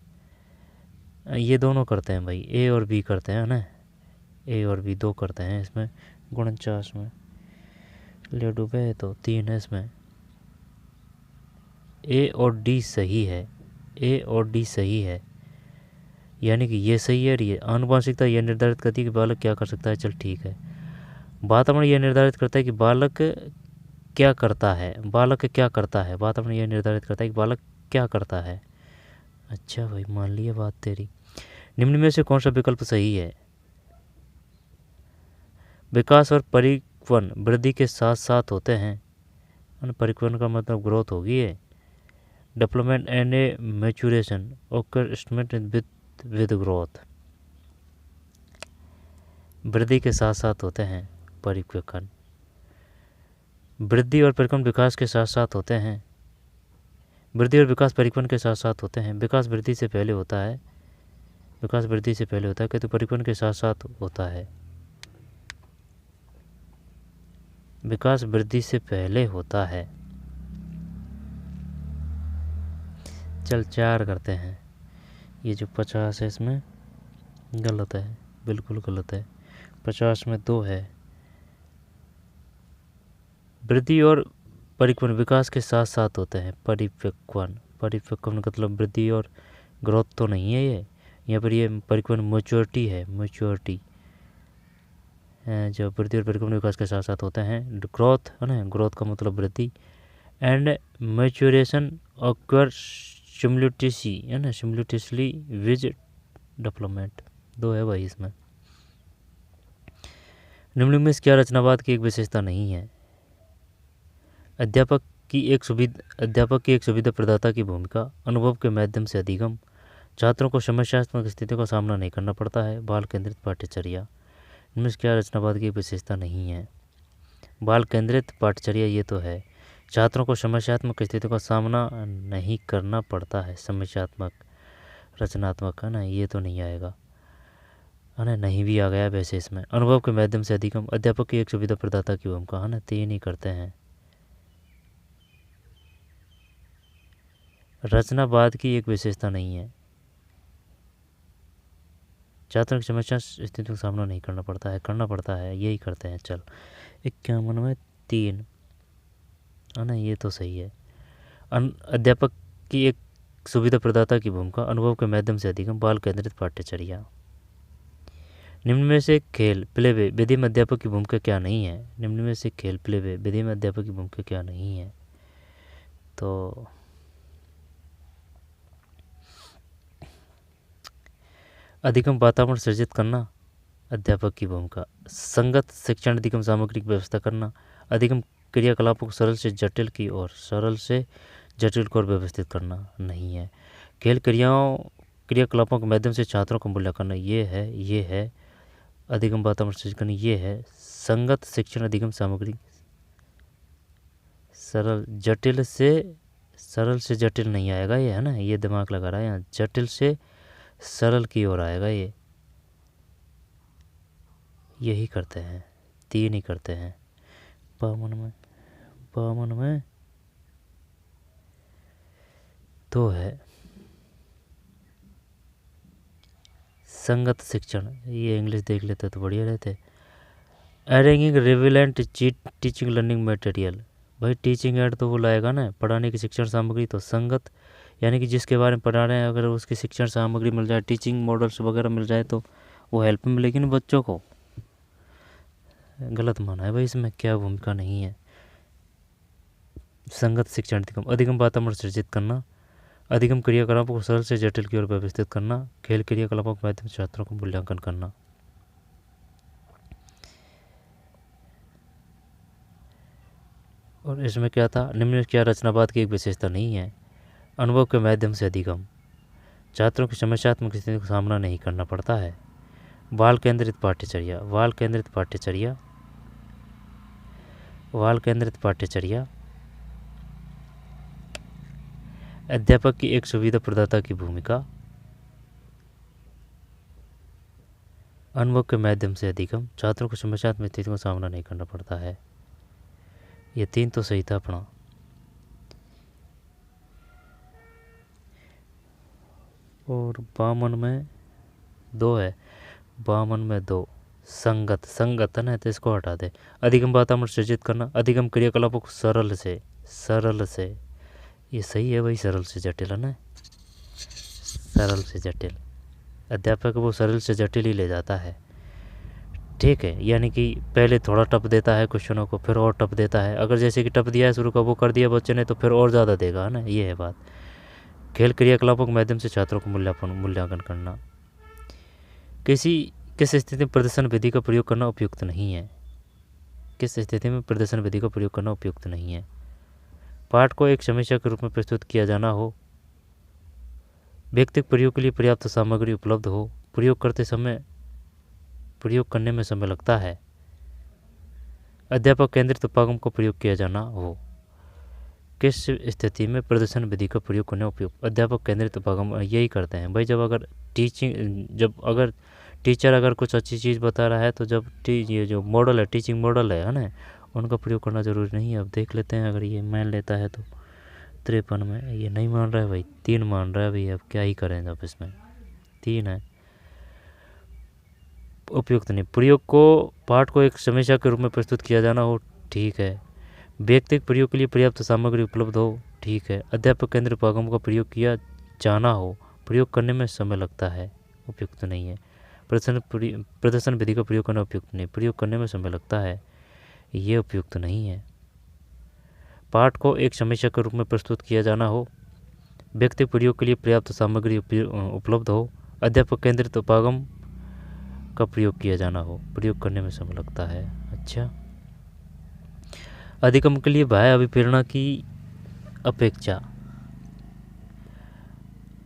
ये दोनों करते हैं भाई, ए और बी करते हैं ना, ए और बी दो करते हैं इसमें 49 में। ले डूबे तो 3 है इसमें। ए और डी सही है, ए और डी सही है, यानी कि ये सही है और ये। आनुवंशिकता यह निर्धारित करती है कि बालक क्या कर सकता है, चल ठीक है। वातावरण यह निर्धारित करता है कि बालक क्या करता है, बालक क्या करता है। वातावरण यह निर्धारित करता है कि बालक क्या करता है। अच्छा भाई, मान लिया बात तेरी। निम्न में से कौन सा विकल्प सही है। विकास और परिपक्वन वृद्धि के साथ साथ होते हैं। परिपक्वन का मतलब ग्रोथ होगी है। डेवलपमेंट एंड ए मैच्योरेशन ओकर स्टेटमेंट विद ग्रोथ। वृद्धि के साथ साथ होते हैं परिपक्वन। वृद्धि और परिपक्वन विकास के साथ साथ होते हैं। वृद्धि और विकास परिपक्वन के साथ साथ होते हैं। विकास वृद्धि से पहले होता है, विकास वृद्धि से पहले होता है, किंतु परिपक्वन के साथ साथ होता है। विकास वृद्धि से पहले होता है। चल 4 करते हैं। ये जो 50 है इसमें गलत है, बिल्कुल गलत है। 50 में 2 है। वृद्धि और परिपक्वन विकास के साथ साथ होते हैं। परिपक्वन, परिपक्वन मतलब वृद्धि और ग्रोथ तो नहीं है ये। यहाँ पर ये परिपक्वन मैच्योरिटी है, मैच्योरिटी। जो वृद्धि और परिपक्वन विकास के साथ साथ होते हैं। ग्रोथ है ना, ग्रोथ का मतलब वृद्धि। एंड मैच्योरेशन ऑक्वर सिमुलेटेसली है ना, सिमुलेटेसली विज डेवलपमेंट। 2 है भाई इसमें। निम्न में क्या रचनावाद की एक विशेषता नहीं है। अध्यापक की एक सुविधा प्रदाता की भूमिका। अनुभव के माध्यम से अधिगम। छात्रों को समस्यात्मक स्थितियों का सामना नहीं करना पड़ता है। बाल केंद्रित पाठ्यचर्या। इनमें क्या रचनावाद की विशेषता नहीं है। बाल केंद्रित पाठ्यचर्या ये तो है। छात्रों को समस्यात्मक स्थितियों का सामना नहीं करना पड़ता है। समस्यात्मक, रचनात्मक है ना, ये तो नहीं आएगा है ना, नहीं भी आ गया वैसे इसमें। अनुभव के माध्यम से अधिगम। अध्यापक की एक सुविधा प्रदाता की भूमिका है ना, 3 ही करते हैं। रचनावाद की एक विशेषता नहीं है। छात्रों की समस्या स्थितियों का सामना नहीं करना पड़ता है, करना पड़ता है, यही करते हैं। चल 51 में 3 है ना, ये तो सही है। अध्यापक की एक सुविधा प्रदाता की भूमिका। अनुभव के माध्यम से अधिगम। बाल केंद्रित पाठ्यचर्या। निम्न में से खेल प्ले वे विधि में अध्यापक की भूमिका क्या नहीं है। निम्न में से खेल प्ले वे विधि में अध्यापक की भूमिका क्या नहीं है। तो अधिगम वातावरण सृजित करना, अध्यापक की भूमिका। संगत शिक्षण अधिगम सामग्री की व्यवस्था करना। अधिगम क्रियाकलापों को सरल से जटिल की ओर, सरल से जटिल को व्यवस्थित करना नहीं है। खेल क्रियाकलापों के माध्यम से छात्रों को मूल्यांकन करना, ये है। अधिगम वातावरण सृजित करना, ये है। संगत शिक्षण अधिगम सामग्री सरल से जटिल नहीं आएगा ये, है ना, ये दिमाग लगा रहा है यहाँ। जटिल से सरल की ओर आएगा ये। यही करते हैं, 3 ही करते हैं। 52 में 2 है। संगत शिक्षण, ये इंग्लिश देख लेते तो बढ़िया रहते। Arranging relevant teaching learning material. भाई टीचिंग एड तो वो लाएगा ना, पढ़ाने की शिक्षण सामग्री। तो संगत यानी कि जिसके बारे में पढ़ा रहे हैं, अगर उसकी शिक्षण सामग्री मिल जाए, टीचिंग मॉडल्स वगैरह मिल जाए तो वो हेल्प मिलेगी ना बच्चों को। गलत माना है भाई इसमें, क्या भूमिका नहीं है। संगत शिक्षण अधिगम वातावरण सृजित करना। अधिगम क्रियाकलापों को सरल से जटिल की ओर व्यवस्थित करना। खेल क्रियाकलापों के माध्यम से छात्रों को मूल्यांकन करना। और इसमें क्या था, निम्न क्या रचनावाद की एक विशेषता नहीं है। अनुभव के माध्यम से अधिगम। छात्रों की समस्यात्मक स्थिति का सामना नहीं करना पड़ता है। बाल केंद्रित पाठ्यचर्या। बाल केंद्रित पाठ्यचर्या, बाल केंद्रित पाठ्यचर्या। अध्यापक की एक सुविधा प्रदाता की भूमिका। अनुभव के माध्यम से अधिगम। छात्रों को समस्यात्मक स्थितियों का सामना नहीं करना पड़ता है। ये 3 तो सही था अपना। और 52 में 2 है, 52 में 2 संगत, संगत है ना, तो इसको हटा दे। अधिगम वातावरण सृजित करना, अधिगम क्रियाकलापों को सरल से, सरल से, ये सही है भाई, सरल से जटिल है ना, सरल से जटिल। अध्यापक वो सरल से जटिल ही ले जाता है, ठीक है। यानी कि पहले थोड़ा टफ देता है क्वेश्चनों को, फिर और टफ देता है। अगर जैसे कि टफ दिया है शुरू का, वो कर दिया बच्चे ने, तो फिर और ज़्यादा देगा, है ना, ये है बात। खेल क्रियाकलापों के माध्यम से छात्रों को मूल्यांकन करना। किस स्थिति में प्रदर्शन विधि का प्रयोग करना उपयुक्त नहीं है? किस स्थिति में प्रदर्शन विधि का प्रयोग करना उपयुक्त नहीं है? पाठ को एक समीक्षा के रूप में प्रस्तुत किया जाना हो, व्यक्तिगत प्रयोग के लिए पर्याप्त सामग्री उपलब्ध हो, प्रयोग करने में समय लगता है, अध्यापक केंद्रित उपागम का प्रयोग किया जाना हो। किस स्थिति में प्रदर्शन विधि का प्रयोग करने उपयुक्त? अध्यापक केंद्रित उपागम यही करते हैं भाई। जब अगर टीचर अगर कुछ अच्छी चीज़ बता रहा है, तो जब ये जो मॉडल है, टीचिंग मॉडल है ना, उनका प्रयोग करना ज़रूरी नहीं है। अब देख लेते हैं, अगर ये मान लेता है तो 53 में ये नहीं मान रहा है भाई, 3 मान रहा है भाई। अब क्या ही करें, जब इसमें 3 है, उपयुक्त नहीं। प्रयोग को, पाठ को एक समीक्षा के रूप में प्रस्तुत किया जाना हो, ठीक है। व्यक्तिगत प्रयोग के लिए पर्याप्त सामग्री उपलब्ध हो, ठीक है। अध्यापक केंद्रित उपागम का प्रयोग किया जाना हो, प्रयोग करने में समय लगता है, उपयुक्त नहीं है। प्रदर्शन विधि का प्रयोग करना उपयुक्त नहीं, प्रयोग करने में समय लगता है, ये उपयुक्त नहीं है। पाठ को एक समीक्षा के रूप में प्रस्तुत किया जाना हो, व्यक्तिगत प्रयोग के लिए पर्याप्त सामग्री उपलब्ध हो, अध्यापक केंद्रित उपागम का प्रयोग किया जाना हो, प्रयोग करने में समय लगता है। अच्छा, अधिगम के लिए बाह्य अभिप्रेरणा की अपेक्षा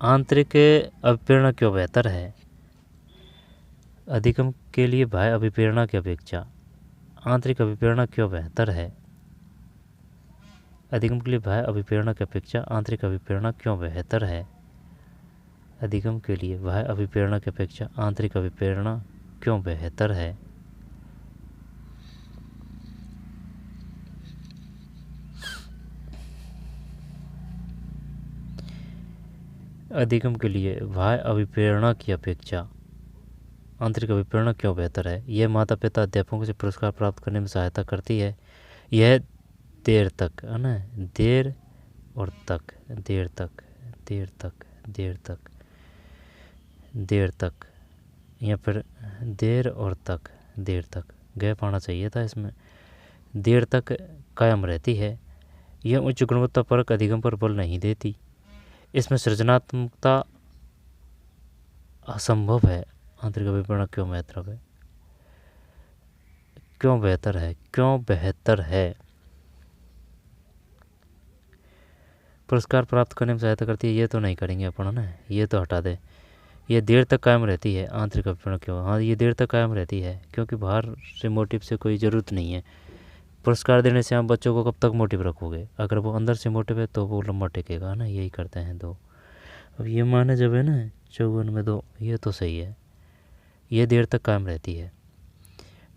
आंतरिक अभिप्रेरणा क्यों बेहतर है? अधिगम के लिए बाह्य अभिप्रेरणा की अपेक्षा आंतरिक अभिप्रेरणा क्यों बेहतर है? अधिगम के लिए बाह्य अभिप्रेरणा की अपेक्षा आंतरिक अभिप्रेरणा क्यों बेहतर है? अधिगम के लिए बाह्य अभिप्रेरणा की अपेक्षा आंतरिक अभिप्रेरणा क्यों बेहतर है? अधिगम के लिए बाह्य अभिप्रेरणा की अपेक्षा आंतरिक अभिप्रेरणा क्यों बेहतर है? यह माता पिता अध्यापकों से पुरस्कार प्राप्त करने में सहायता करती है। यह देर तक, है ना, देर और तक, देर तक, देर तक, देर तक, देर तक, या फिर देर और तक, देर तक, गैप आना चाहिए था इसमें। देर तक कायम रहती है। यह उच्च गुणवत्ता परक अधिगम पर बल नहीं देती। इसमें सृजनात्मकता असंभव है। आंतरिक अभिप्रेरणा क्यों बेहतर है? क्यों बेहतर है? क्यों बेहतर है? पुरस्कार प्राप्त करने में सहायता करती है, ये तो नहीं करेंगे अपन, है ना, ये तो हटा दे। ये देर तक कायम रहती है। आंतरिक अभिप्रेरणा क्यों? हाँ, ये देर तक कायम रहती है क्योंकि बाहर से मोटिव से कोई ज़रूरत नहीं है। पुरस्कार देने से आप बच्चों को कब तक मोटिव रखोगे? अगर वो अंदर से मोटिव है तो वो लंबा टिकेगा ना। यही करते हैं 2। अब ये माने जब है ना 54 में 2, ये तो सही है, ये देर तक कायम रहती है।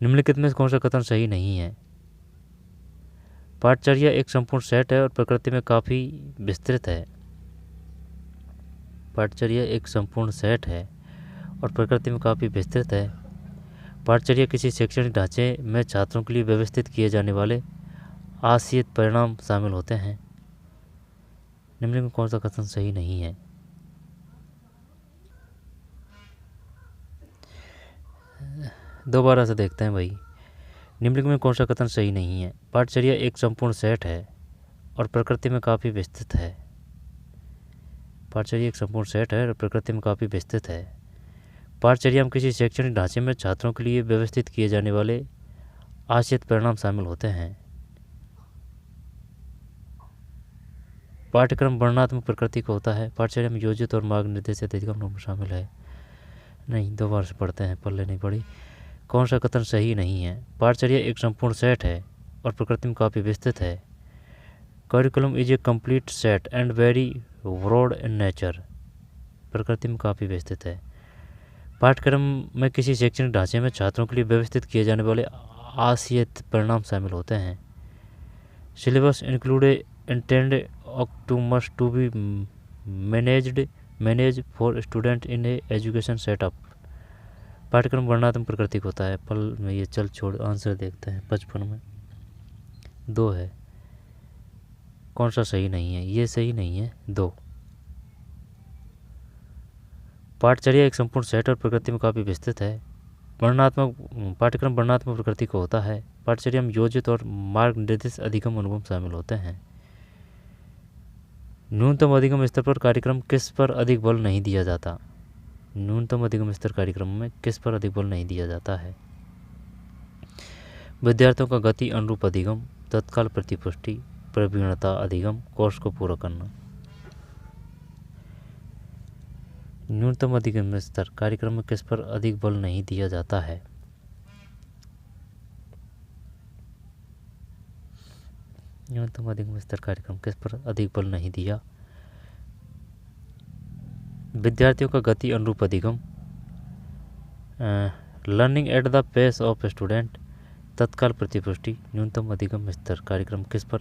निम्नलिखित में कौन सा कथन सही नहीं है? पाठचर्या एक संपूर्ण सेट है और प्रकृति में काफ़ी विस्तृत है। पाठचर्या एक संपूर्ण सेट है और प्रकृति में काफ़ी विस्तृत है। पाठचर्या किसी शैक्षणिक ढांचे में छात्रों के लिए व्यवस्थित किए जाने वाले आशयित परिणाम शामिल होते हैं। निम्नलिखित में कौन सा कथन सही नहीं है? दोबारा से देखते हैं भाई। निम्नलिखित में कौन सा कथन सही नहीं है? पाठचर्या एक संपूर्ण सेट है और प्रकृति में काफ़ी विस्तृत है। पाठचर्या एक संपूर्ण सेट है और प्रकृति में काफ़ी विस्तृत है। पाठचर्या में किसी शैक्षणिक ढांचे में छात्रों के लिए व्यवस्थित किए जाने वाले आशयित परिणाम शामिल होते हैं। पाठ्यक्रम वर्णनात्मक प्रकृति का होता है। पाठचर्या में योजित और मार्ग निर्देशित अधिगम शामिल है। नहीं, दोबारा से पढ़ते हैं, पल्ले नहीं पड़ी। कौन सा कथन सही नहीं है? पाठचर्या एक संपूर्ण सेट है और प्रकृति में काफ़ी विस्तृत है। Curriculum is a complete set and very broad in nature. प्रकृति में काफ़ी विस्तृत है। पाठ्यक्रम में किसी शैक्षणिक ढांचे में छात्रों के लिए व्यवस्थित किए जाने वाले आशयित परिणाम शामिल होते हैं। Syllabus include intend to must to be manage for student in a education setup. पाठ्यक्रम वर्णनात्मक प्रकृति का होता है। पल में ये चल छोड़ आंसर देखते हैं। 55 में 2 है। कौन सा सही नहीं है? ये सही नहीं है 2। पाठचर्या एक संपूर्ण सेट और प्रकृति में काफ़ी विस्तृत है। पाठ्यक्रम वर्णनात्मक प्रकृति का होता है। पाठचर्या में योजित और मार्ग निर्देशित अधिगम अनुभव शामिल होते हैं। न्यूनतम अधिगम स्तर पर कार्यक्रम किस पर अधिक बल नहीं दिया जाता? न्यूनतम अधिगम स्तर कार्यक्रम में किस पर अधिक बल नहीं दिया जाता है? विद्यार्थियों का गति अनुरूप अधिगम, तत्काल प्रतिपुष्टि, प्रवीणता अधिगम, कोर्स को पूरा करना। न्यूनतम अधिगम स्तर कार्यक्रम में किस पर अधिक बल नहीं दिया जाता है? न्यूनतम अधिगम स्तर कार्यक्रम किस पर अधिक बल नहीं दिया? विद्यार्थियों का गति अनुरूप अधिगम, learning at the pace of student, तत्काल प्रतिपुष्टि। न्यूनतम अधिगम स्तर कार्यक्रम किस पर?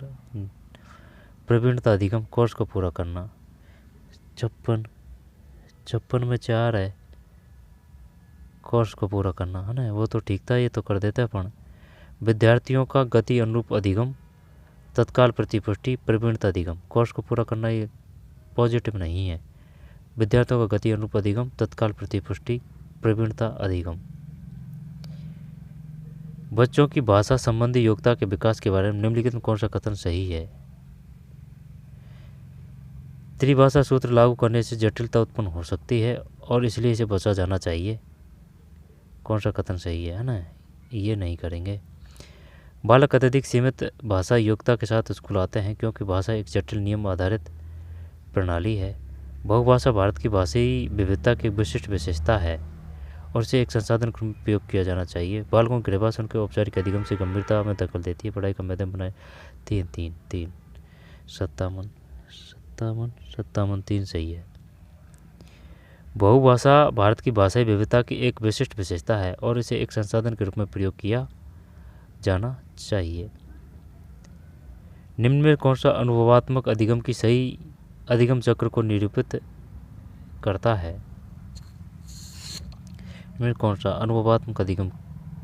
प्रवीणता अधिगम, कोर्स को पूरा करना। 56 में 4 है। कोर्स को पूरा करना है ना, वो तो ठीक था, ये तो कर देते अपन। विद्यार्थियों का गति अनुरूप अधिगम, तत्काल प्रतिपुष्टि, प्रवीणता अधिगम, कोर्स को पूरा करना, ये पॉजिटिव नहीं है। विद्यार्थियों का गति अनुरूप अधिगम, तत्काल प्रतिपुष्टि, प्रवीणता अधिगम। बच्चों की भाषा संबंधी योग्यता के विकास के बारे में निम्नलिखित में कौन सा कथन सही है? त्रिभाषा सूत्र लागू करने से जटिलता उत्पन्न हो सकती है और इसलिए इसे बचा जाना चाहिए। कौन सा कथन सही है ना? ये नहीं करेंगे। बालक अत्यधिक सीमित भाषा योग्यता के साथ स्कूल आते हैं क्योंकि भाषा एक जटिल नियम आधारित प्रणाली है। बहुभाषा भारत की भाषाई विविधता की विशिष्ट विशेषता है और इसे एक संसाधन के रूप में उपयोग किया जाना चाहिए। बालकों की गृहभाषा उनके औपचारिक अधिगम से गंभीरता में दखल देती है, पढ़ाई का माध्यम बनाए। 3 57 3 सही है। बहुभाषा भारत की भाषाई विविधता की एक विशिष्ट विशेषता है और इसे एक संसाधन के रूप में प्रयोग किया जाना चाहिए। निम्न में कौन सा अनुभवात्मक अधिगम की सही अधिगम चक्र को निरूपित करता है? निम्न में कौन सा अनुभवात्मक अधिगम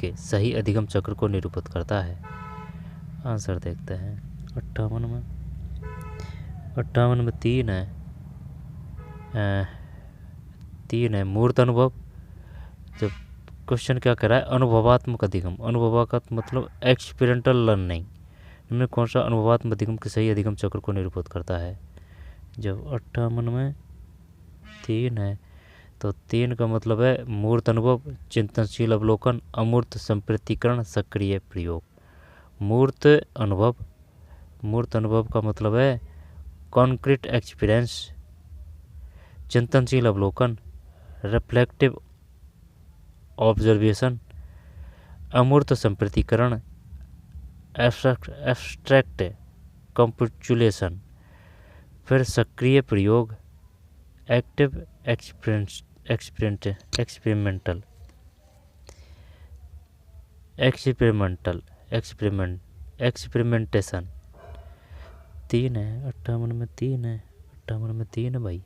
के सही अधिगम चक्र को निरूपित करता है? आंसर देखते हैं। 58 में 3 है। 3 है मूर्त अनुभव। जब क्वेश्चन क्या कह रहा है? अनुभवात्मक अधिगम। अनुभवात्मक मतलब एक्सपीरियंटल लर्निंग। इनमें कौन सा अनुभवात्मक अधिगम के सही अधिगम चक्र को निरूपित करता है? जब 58 में 3 है तो 3 का मतलब है मूर्त अनुभव, चिंतनशील अवलोकन, अमूर्त संप्रतिकरण, सक्रिय प्रयोग। मूर्त अनुभव का मतलब है कॉन्क्रीट एक्सपीरियंस, चिंतनशील अवलोकन, रिफ्लेक्टिव ऑब्जर्वेशन, अमूर्त संप्रतिकरण, एब्स्ट्रैक्ट कंप्यूचुलेशन, फिर सक्रिय प्रयोग, एक्टिव एक्सपेरिमेंटेशन। 3 है। 58 में 3 है। 58 में 3 है भाई।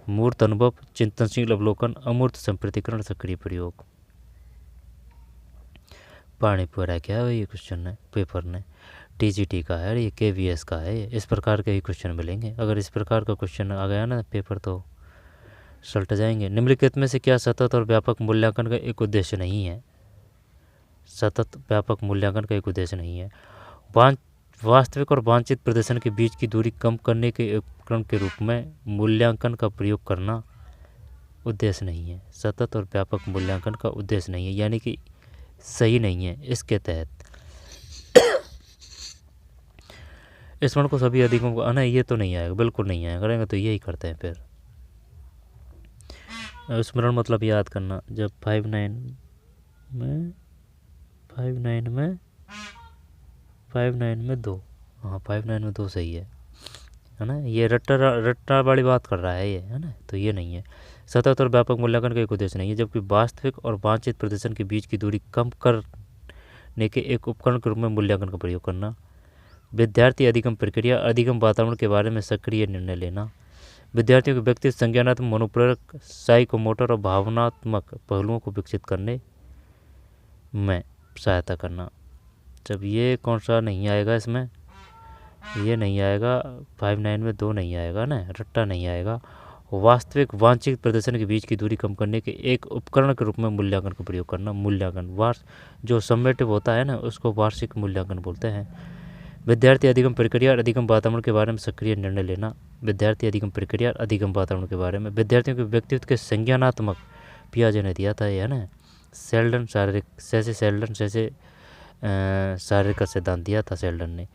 मूर्त अनुभव, चिंतनशील अवलोकन, अमूर्त संप्रतिकरण, सक्रिय प्रयोग। पानी पूरा क्या है ये क्वेश्चन है पेपर ने? टीजीटी का है, ये केवीएस का है। इस प्रकार के ही क्वेश्चन मिलेंगे। अगर इस प्रकार का क्वेश्चन आ गया ना पेपर तो सलट जाएंगे। निम्नलिखित में से क्या सतत और व्यापक मूल्यांकन का एक उद्देश्य नहीं है? सतत व्यापक मूल्यांकन का एक उद्देश्य नहीं है। वास्तविक और वांछित प्रदर्शन के बीच की दूरी कम करने के उपकरण के रूप में मूल्यांकन का प्रयोग करना उद्देश्य नहीं है। सतत और व्यापक मूल्यांकन का उद्देश्य नहीं है, यानी कि सही नहीं है। इसके तहत स्मरण को सभी अधिकों को आना, ये तो नहीं आएगा, बिल्कुल नहीं आएगा। करेंगे तो यही करते हैं। फिर स्मरण मतलब याद करना। जब 59 में 2, हाँ 59 में 2 सही है ना। ये रट्टा वाली बात कर रहा है ये, है ना, तो ये नहीं है। सतत और व्यापक मूल्यांकन का एक उद्देश्य नहीं है, जबकि वास्तविक और वांछित प्रदर्शन के बीच की दूरी कम करने के एक उपकरण के रूप में मूल्यांकन का प्रयोग करना। विद्यार्थी अधिगम प्रक्रिया, अधिगम वातावरण के बारे में सक्रिय निर्णय लेना, विद्यार्थियों के व्यक्तित्व, संज्ञानात्मक, मनोप्रेरक, साइकोमोटर और भावनात्मक पहलुओं को विकसित करने में सहायता करना। जब ये कौन सा नहीं आएगा इसमें, ये नहीं आएगा 5-9 में 2 नहीं आएगा ना, रट्टा नहीं आएगा। वास्तविक वांछित प्रदर्शन के बीच की दूरी कम करने के एक उपकरण के रूप में मूल्यांकन का प्रयोग करना। मूल्यांकन जो सम्मेटिव होता है ना, उसको वार्षिक मूल्यांकन बोलते हैं। विद्यार्थी अधिगम प्रक्रिया और अधिगम वातावरण के बारे में सक्रिय निर्णय लेना, विद्यार्थी अधिगम प्रक्रिया और अधिगम वातावरण के बारे में, विद्यार्थियों के व्यक्तित्व के संज्ञानात्मक, पियाजे ने दिया था यह ना, सेल्डन शारीरिक का सिद्धांत दिया था सेल्डन ने।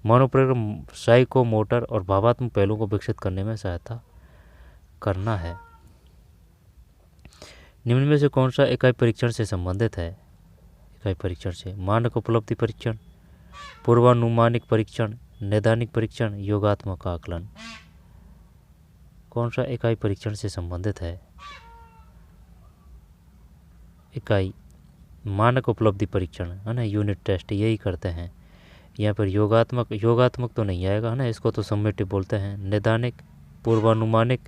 मनोप्रेरक, साइकोमोटर और भावात्मक पहलुओं को विकसित करने में सहायता करना है। निम्न में से कौन सा इकाई परीक्षण से संबंधित है? इकाई परीक्षण से मानक उपलब्धि परीक्षण, पूर्वानुमानिक परीक्षण, नैदानिक परीक्षण, योगात्मक आकलन। कौन सा इकाई परीक्षण से संबंधित है? इकाई मानक उपलब्धि परीक्षण है ना, यूनिट टेस्ट यही करते हैं। यहाँ पर योगात्मक तो नहीं आएगा है ना, इसको तो सम्मेटिव बोलते हैं। नैदानिक, पूर्वानुमानिक,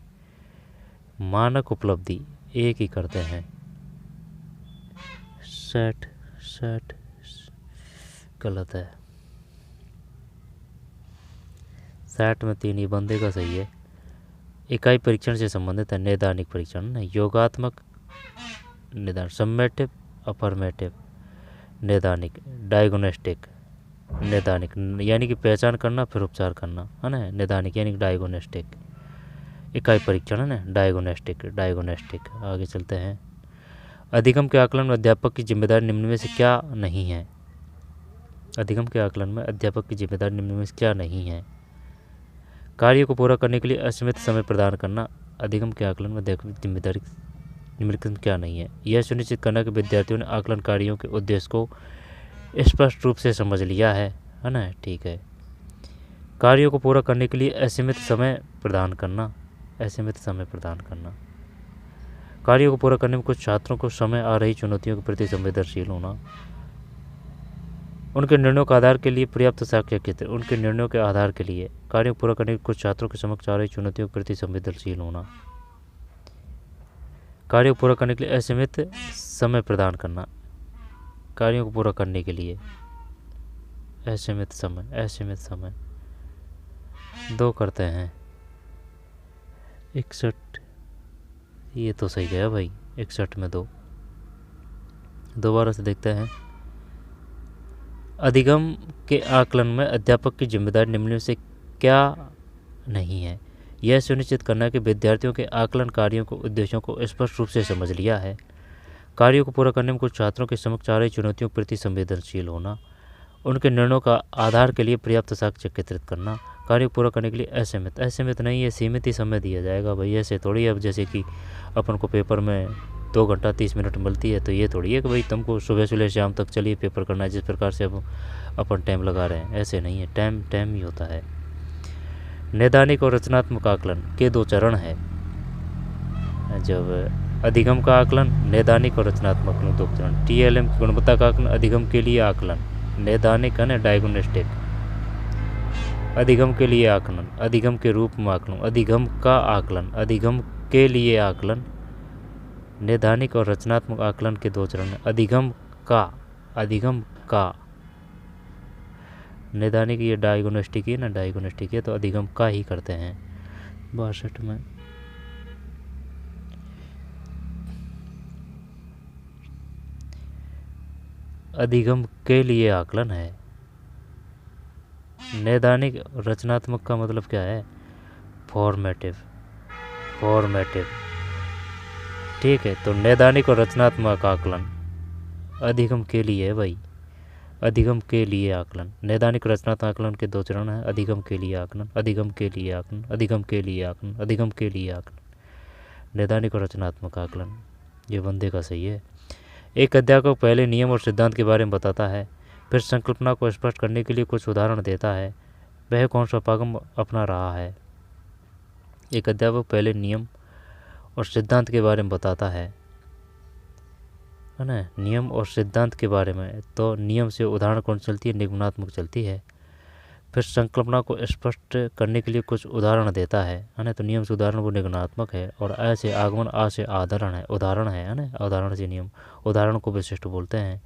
मानक उपलब्धि एक ही करते हैं। सेट गलत है, सेट में 3 ही बंदे का सही है। इकाई परीक्षण से संबंधित है नैदानिक परीक्षण ना, योगात्मक, निदान, सम्मेटिव, अफर्मेटिव, नैदानिक, डायग्नोस्टिक, नैदानिक यानी कि पहचान करना फिर उपचार करना है ना, नैदानिक यानी कि डायग्नोस्टिक। इकाई परीक्षण है ना, डायग्नोस्टिक। आगे चलते हैं। अधिगम के आकलन में अध्यापक की जिम्मेदारी निम्न में से क्या नहीं है? अधिगम के आकलन में अध्यापक की जिम्मेदारी निम्न में से क्या नहीं है? कार्य को पूरा करने के लिए असीमित समय प्रदान करना। अधिगम के आकलन में अध्यापक की जिम्मेदारी निम्नलिखित में क्या नहीं है? यह सुनिश्चित करना कि विद्यार्थियों ने आकलन कार्यों के उद्देश्य को स्पष्ट रूप से समझ लिया है ना, ठीक है। कार्यों को पूरा करने के लिए असीमित समय प्रदान करना, असीमित समय प्रदान करना। कार्यों को पूरा करने में कुछ छात्रों को समय आ रही चुनौतियों के प्रति संवेदनशील होना। उनके निर्णयों के आधार के लिए पर्याप्त साक्ष्य एकत्रित, उनके निर्णयों के आधार के लिए कार्यों को पूरा करने के कुछ छात्रों के समक्ष आ रही चुनौतियों के प्रति संवेदनशील होना। कार्यों को पूरा करने के लिए असीमित समय प्रदान करना, कार्यों को पूरा करने के लिए असीमित समय 2 करते हैं। 61 ये तो सही गया भाई, 61 में 2। दोबारा से देखते हैं। अधिगम के आकलन में अध्यापक की जिम्मेदारी निम्न में से क्या नहीं है? यह सुनिश्चित करना कि विद्यार्थियों के आकलन कार्यों को उद्देश्यों को स्पष्ट रूप से समझ लिया है। कार्यों को पूरा करने में कुछ छात्रों के समक्ष आ रही चुनौतियों के प्रति संवेदनशील होना। उनके निर्णयों का आधार के लिए पर्याप्त साक्ष्य एकत्रित करना। कार्य पूरा करने के लिए असीमित नहीं है, सीमित ही समय दिया जाएगा भाई। ऐसे थोड़ी अब जैसे कि अपन को पेपर में 2 घंटा 30 मिनट मिलती है, तो ये थोड़ी है कि भाई तुमको सुबह से शाम तक चलिए पेपर करना है, जिस प्रकार से अब अपन टाइम लगा रहे हैं। ऐसे नहीं है, टाइम ही होता है। नैदानिक और रचनात्मक आकलन के 2 चरण है। जब अधिगम का आकलन, नैदानिक और रचनात्मक 2 चरण। TLM गुणवत्ता का आकलन, अधिगम के लिए आकलन, नैदानिक है ना डायग्नोस्टिक, अधिगम के लिए आकलन, अधिगम के रूप में आकलन, अधिगम का आकलन, अधिगम के लिए आकलन। नैदानिक और रचनात्मक आकलन के 2 चरण। अधिगम का नैदानिक ये डायग्नोस्टिक है ना, डायग्नोस्टिक है तो अधिगम का ही करते हैं। 62 में अधिगम के लिए आकलन है। नैदानिक रचनात्मक का मतलब क्या है? फॉर्मेटिव, ठीक है। तो नैदानिक और रचनात्मक आकलन अधिगम के लिए है भाई, अधिगम के लिए आकलन। नैदानिक रचनात्मक आकलन के 2 चरण है। अधिगम के लिए आकलन, अधिगम के लिए आकलन, अधिगम के लिए आकलन, अधिगम के लिए आकलन। नैदानिक और रचनात्मक आकलन, ये बंदे का सही है। एक अध्यापक पहले नियम और सिद्धांत के बारे में बताता है, फिर संकल्पना को स्पष्ट करने के लिए कुछ उदाहरण देता है। वह कौन सा उपागम अपना रहा है? एक अध्यापक पहले नियम और सिद्धांत के बारे में बताता है ना, नियम और सिद्धांत के बारे में। तो नियम से उदाहरण कौन चलती है? निगमनात्मक चलती है। फिर संकल्पना को स्पष्ट करने के लिए कुछ उदाहरण देता है ना। तो नियम से उदाहरण वो निगमनात्मक है, और अ से आगमन, आ से उदाहरण है ना। उदाहरण से नियम, उदाहरण को विशिष्ट बोलते हैं।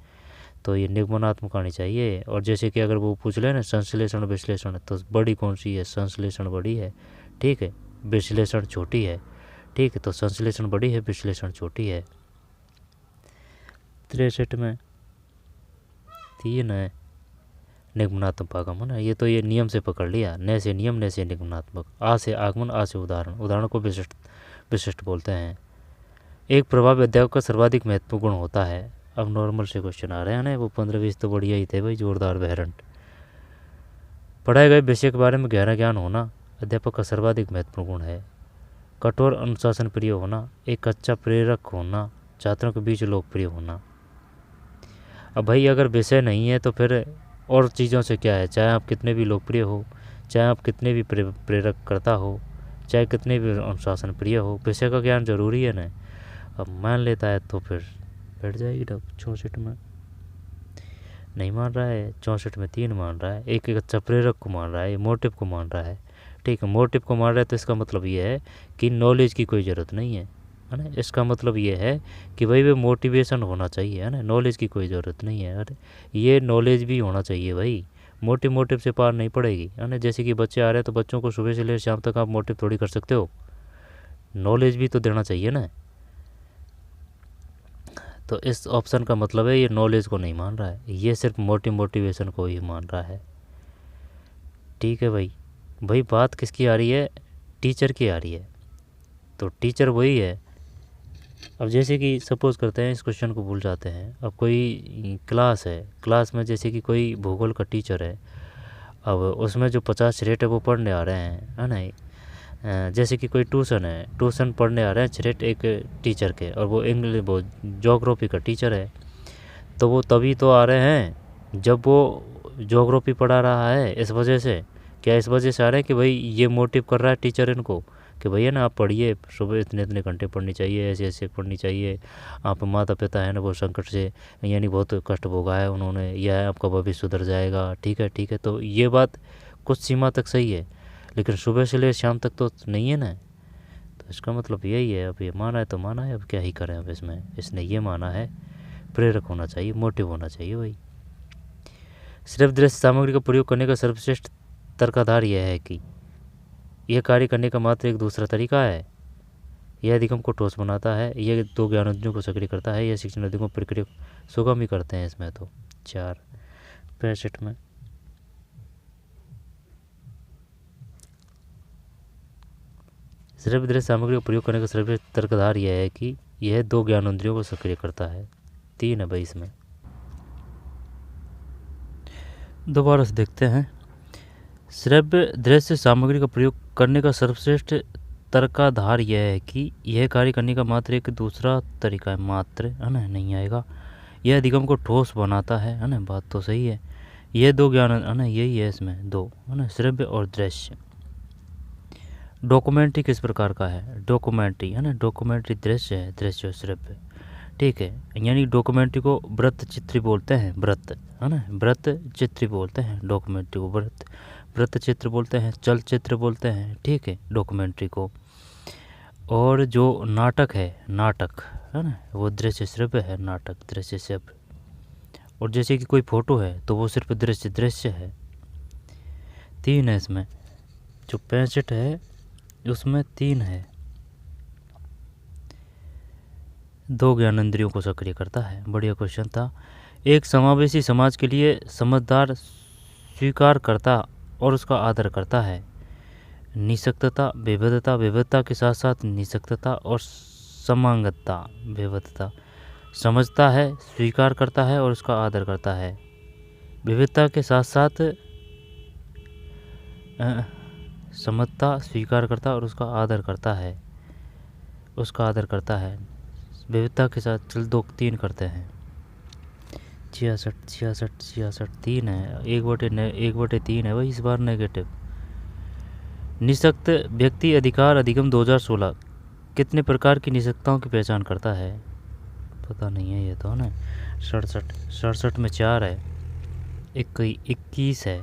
तो ये निगमनात्मक आनी चाहिए। और जैसे कि अगर वो पूछ ले ना संश्लेषण विश्लेषण, तो बड़ी कौन सी है? संश्लेषण बड़ी है, ठीक है, विश्लेषण छोटी है, ठीक है। तो संश्लेषण बड़ी है, विश्लेषण छोटी है। 63 में 3 है निगमनात्मक आगमन है। ये तो ये नियम से पकड़ लिया, न से नियम, न से निगमनात्मक, आ से आगमन, आ से उदाहरण, उदाहरण को विशिष्ट बोलते हैं। एक प्रभावी अध्यापक का सर्वाधिक महत्वपूर्ण गुण होता है। अब नॉर्मल से क्वेश्चन आ रहे हैं ना, वो 15-20 तो बढ़िया ही थे भाई, जोरदार बहरंट। पढ़ाए गए विषय के बारे में गहरा ज्ञान होना अध्यापक का सर्वाधिक महत्वपूर्ण गुण है। कठोर अनुशासन प्रिय होना, एक अच्छा प्रेरक होना, छात्रों के बीच लोकप्रिय होना। अब भाई अगर विषय नहीं है तो फिर और चीज़ों से क्या है? चाहे आप कितने भी लोकप्रिय हो, चाहे आप कितने भी प्रेरक करता हो, चाहे कितने भी अनुशासन प्रिय हो, विषय का ज्ञान जरूरी है ना। अब मान लेता है तो फिर बैठ जाएगी डब। 64 में नहीं मान रहा है, 64 में 3 मान रहा है। एक अच्छा प्रेरक को मान रहा है, मोटिव को मान रहा है, ठीक है। मोटिव को मान रहा है तो इसका मतलब ये है कि नॉलेज की कोई ज़रूरत नहीं है ना। इसका मतलब ये है कि भाई वो मोटिवेशन होना चाहिए, है ना, नॉलेज की कोई ज़रूरत नहीं है। अरे ये नॉलेज भी होना चाहिए भाई, मोटिव से पार नहीं पड़ेगी, है ना। जैसे कि बच्चे आ रहे हैं तो बच्चों को सुबह से लेकर शाम तक आप मोटिव थोड़ी कर सकते हो, नॉलेज भी तो देना चाहिए ना। तो इस ऑप्शन का मतलब है ये नॉलेज को नहीं मान रहा है, ये सिर्फ मोटिवेशन को ही मान रहा है, ठीक है भाई। भाई बात किसकी आ रही है? टीचर की आ रही है। तो टीचर वही है। अब जैसे कि सपोज़ करते हैं, इस क्वेश्चन को भूल जाते हैं। अब कोई क्लास है, क्लास में जैसे कि कोई भूगोल का टीचर है। अब उसमें जो 50 रेट है वो पढ़ने आ रहे हैं, है ना। जैसे कि कोई ट्यूशन है, ट्यूशन पढ़ने आ रहे हैं 6 रेट एक टीचर के, और वो इंग्लिश वो ज्योग्राफी का टीचर है। तो वो तभी तो आ रहे हैं जब वो ज्योग्राफी पढ़ा रहा है। इस वजह से क्या, इस वजह से आ रहे हैं कि भाई ये मोटिव कर रहा है टीचर इनको कि भैया ना आप पढ़िए, सुबह इतने इतने घंटे पढ़नी चाहिए, ऐसे ऐसे पढ़नी चाहिए। आप माता पिता है ना, वो संकट से यानी बहुत कष्ट भोगा है उन्होंने, यह है आपका भविष्य सुधर जाएगा, ठीक है ठीक है। तो ये बात कुछ सीमा तक सही है, लेकिन सुबह से ले शाम तक तो नहीं है ना। तो इसका मतलब यही है। अब ये माना है तो माना है, अब क्या ही करें। अब इसने ये माना है प्रेरक होना चाहिए, मोटिव होना चाहिए भाई। सिर्फ दृश्य सामग्री का प्रयोग करने का सर्वश्रेष्ठ तर्काधार यह है कि यह कार्य करने का मात्र एक दूसरा तरीका है। यह अधिगम को ठोस बनाता है, यह 2 ज्ञानों को सक्रिय करता है, यह शिक्षण अधिगम प्रक्रिया सुगम ही करते हैं। इसमें तो 4-65 में सिर्फ दृश्य सामग्री का प्रयोग करने का सर्वश्रेष्ठ तर्कधार यह है कि यह 2 ज्ञानेंद्रियों को सक्रिय करता है। 3 है भाई इसमें। दोबारा से देखते हैं। श्रव्य दृश्य सामग्री का प्रयोग करने का सर्वश्रेष्ठ तर्काधार यह है कि यह कार्य करने का मात्र एक दूसरा तरीका है। मात्र है ना, नहीं आएगा। यह अधिगम को ठोस बनाता है ना, बात तो सही है। यह 2 ज्ञान है ना, यही है इसमें 2, है ना, श्रव्य और दृश्य। डॉक्यूमेंट्री किस प्रकार का है? डॉक्यूमेंट्री है ना, डॉक्यूमेंट्री दृश्य है, दृश्य और श्रव्य, ठीक है। यानी डॉक्यूमेंट्री को वृत्त चित्र बोलते हैं, वृत्त है ना, वृत्त चित्र बोलते हैं डॉक्यूमेंट्री को, वृत्त चित्र बोलते हैं, चलचित्र बोलते हैं, ठीक है, डॉक्यूमेंट्री को। और जो नाटक है, नाटक है ना, वो दृश्य श्रव्य है, नाटक दृश्य श्रव्य। और जैसे कि कोई फोटो है तो वो सिर्फ दृश्य है। 3 है इसमें। जो 65 है उसमें 3 है। 2 ज्ञानेंद्रियों को सक्रिय करता है। बढ़िया क्वेश्चन था। एक समावेशी समाज के लिए समझदार स्वीकार करता और उसका आदर करता है। निःशक्तता, विविधता, विविधता के साथ साथ निःशक्तता और समांगतता, विविधता। समझता है, स्वीकार करता है और उसका आदर करता है। विविधता के साथ साथ समझता, स्वीकार करता और उसका आदर करता है, उसका आदर करता है। विविधता के साथ चल 2-3 करते हैं। 66 3 है। 1/3 है भाई इस बार नेगेटिव। निःशक्त व्यक्ति अधिकार अधिगम 2016 कितने प्रकार की निःशक्तताओं की पहचान करता है? पता नहीं है ये तो, ना। 67 में 4 है। 21 है।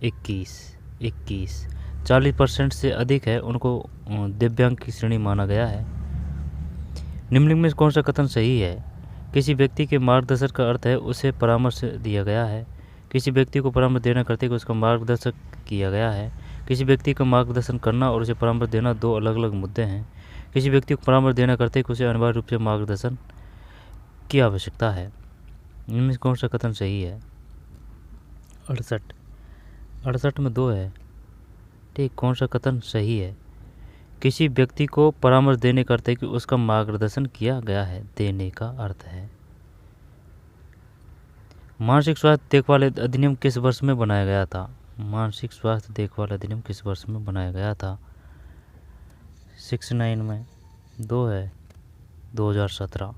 21 21 40% से अधिक है उनको दिव्यांग की श्रेणी माना गया है। निम्नलिखित में कौन सा कथन सही है? किसी व्यक्ति के मार्गदर्शक का अर्थ है उसे परामर्श दिया गया है। किसी व्यक्ति को परामर्श देना करते हुए उसका मार्गदर्शक किया गया है। किसी व्यक्ति का मार्गदर्शन करना और उसे परामर्श देना दो अलग अलग मुद्दे हैं। किसी व्यक्ति को परामर्श देना करते हुए उसे अनिवार्य रूप से मार्गदर्शन की आवश्यकता है। इनमें कौन सा कथन सही है? 68 में 2 है। ठीक, कौन सा कथन सही है? किसी व्यक्ति को परामर्श देने करते कि उसका मार्गदर्शन किया गया है, देने का अर्थ है। मानसिक स्वास्थ्य देखभाल अधिनियम किस वर्ष में बनाया गया था? मानसिक स्वास्थ्य देखभाल अधिनियम किस वर्ष में बनाया गया था? 69 में 2 है, 2017।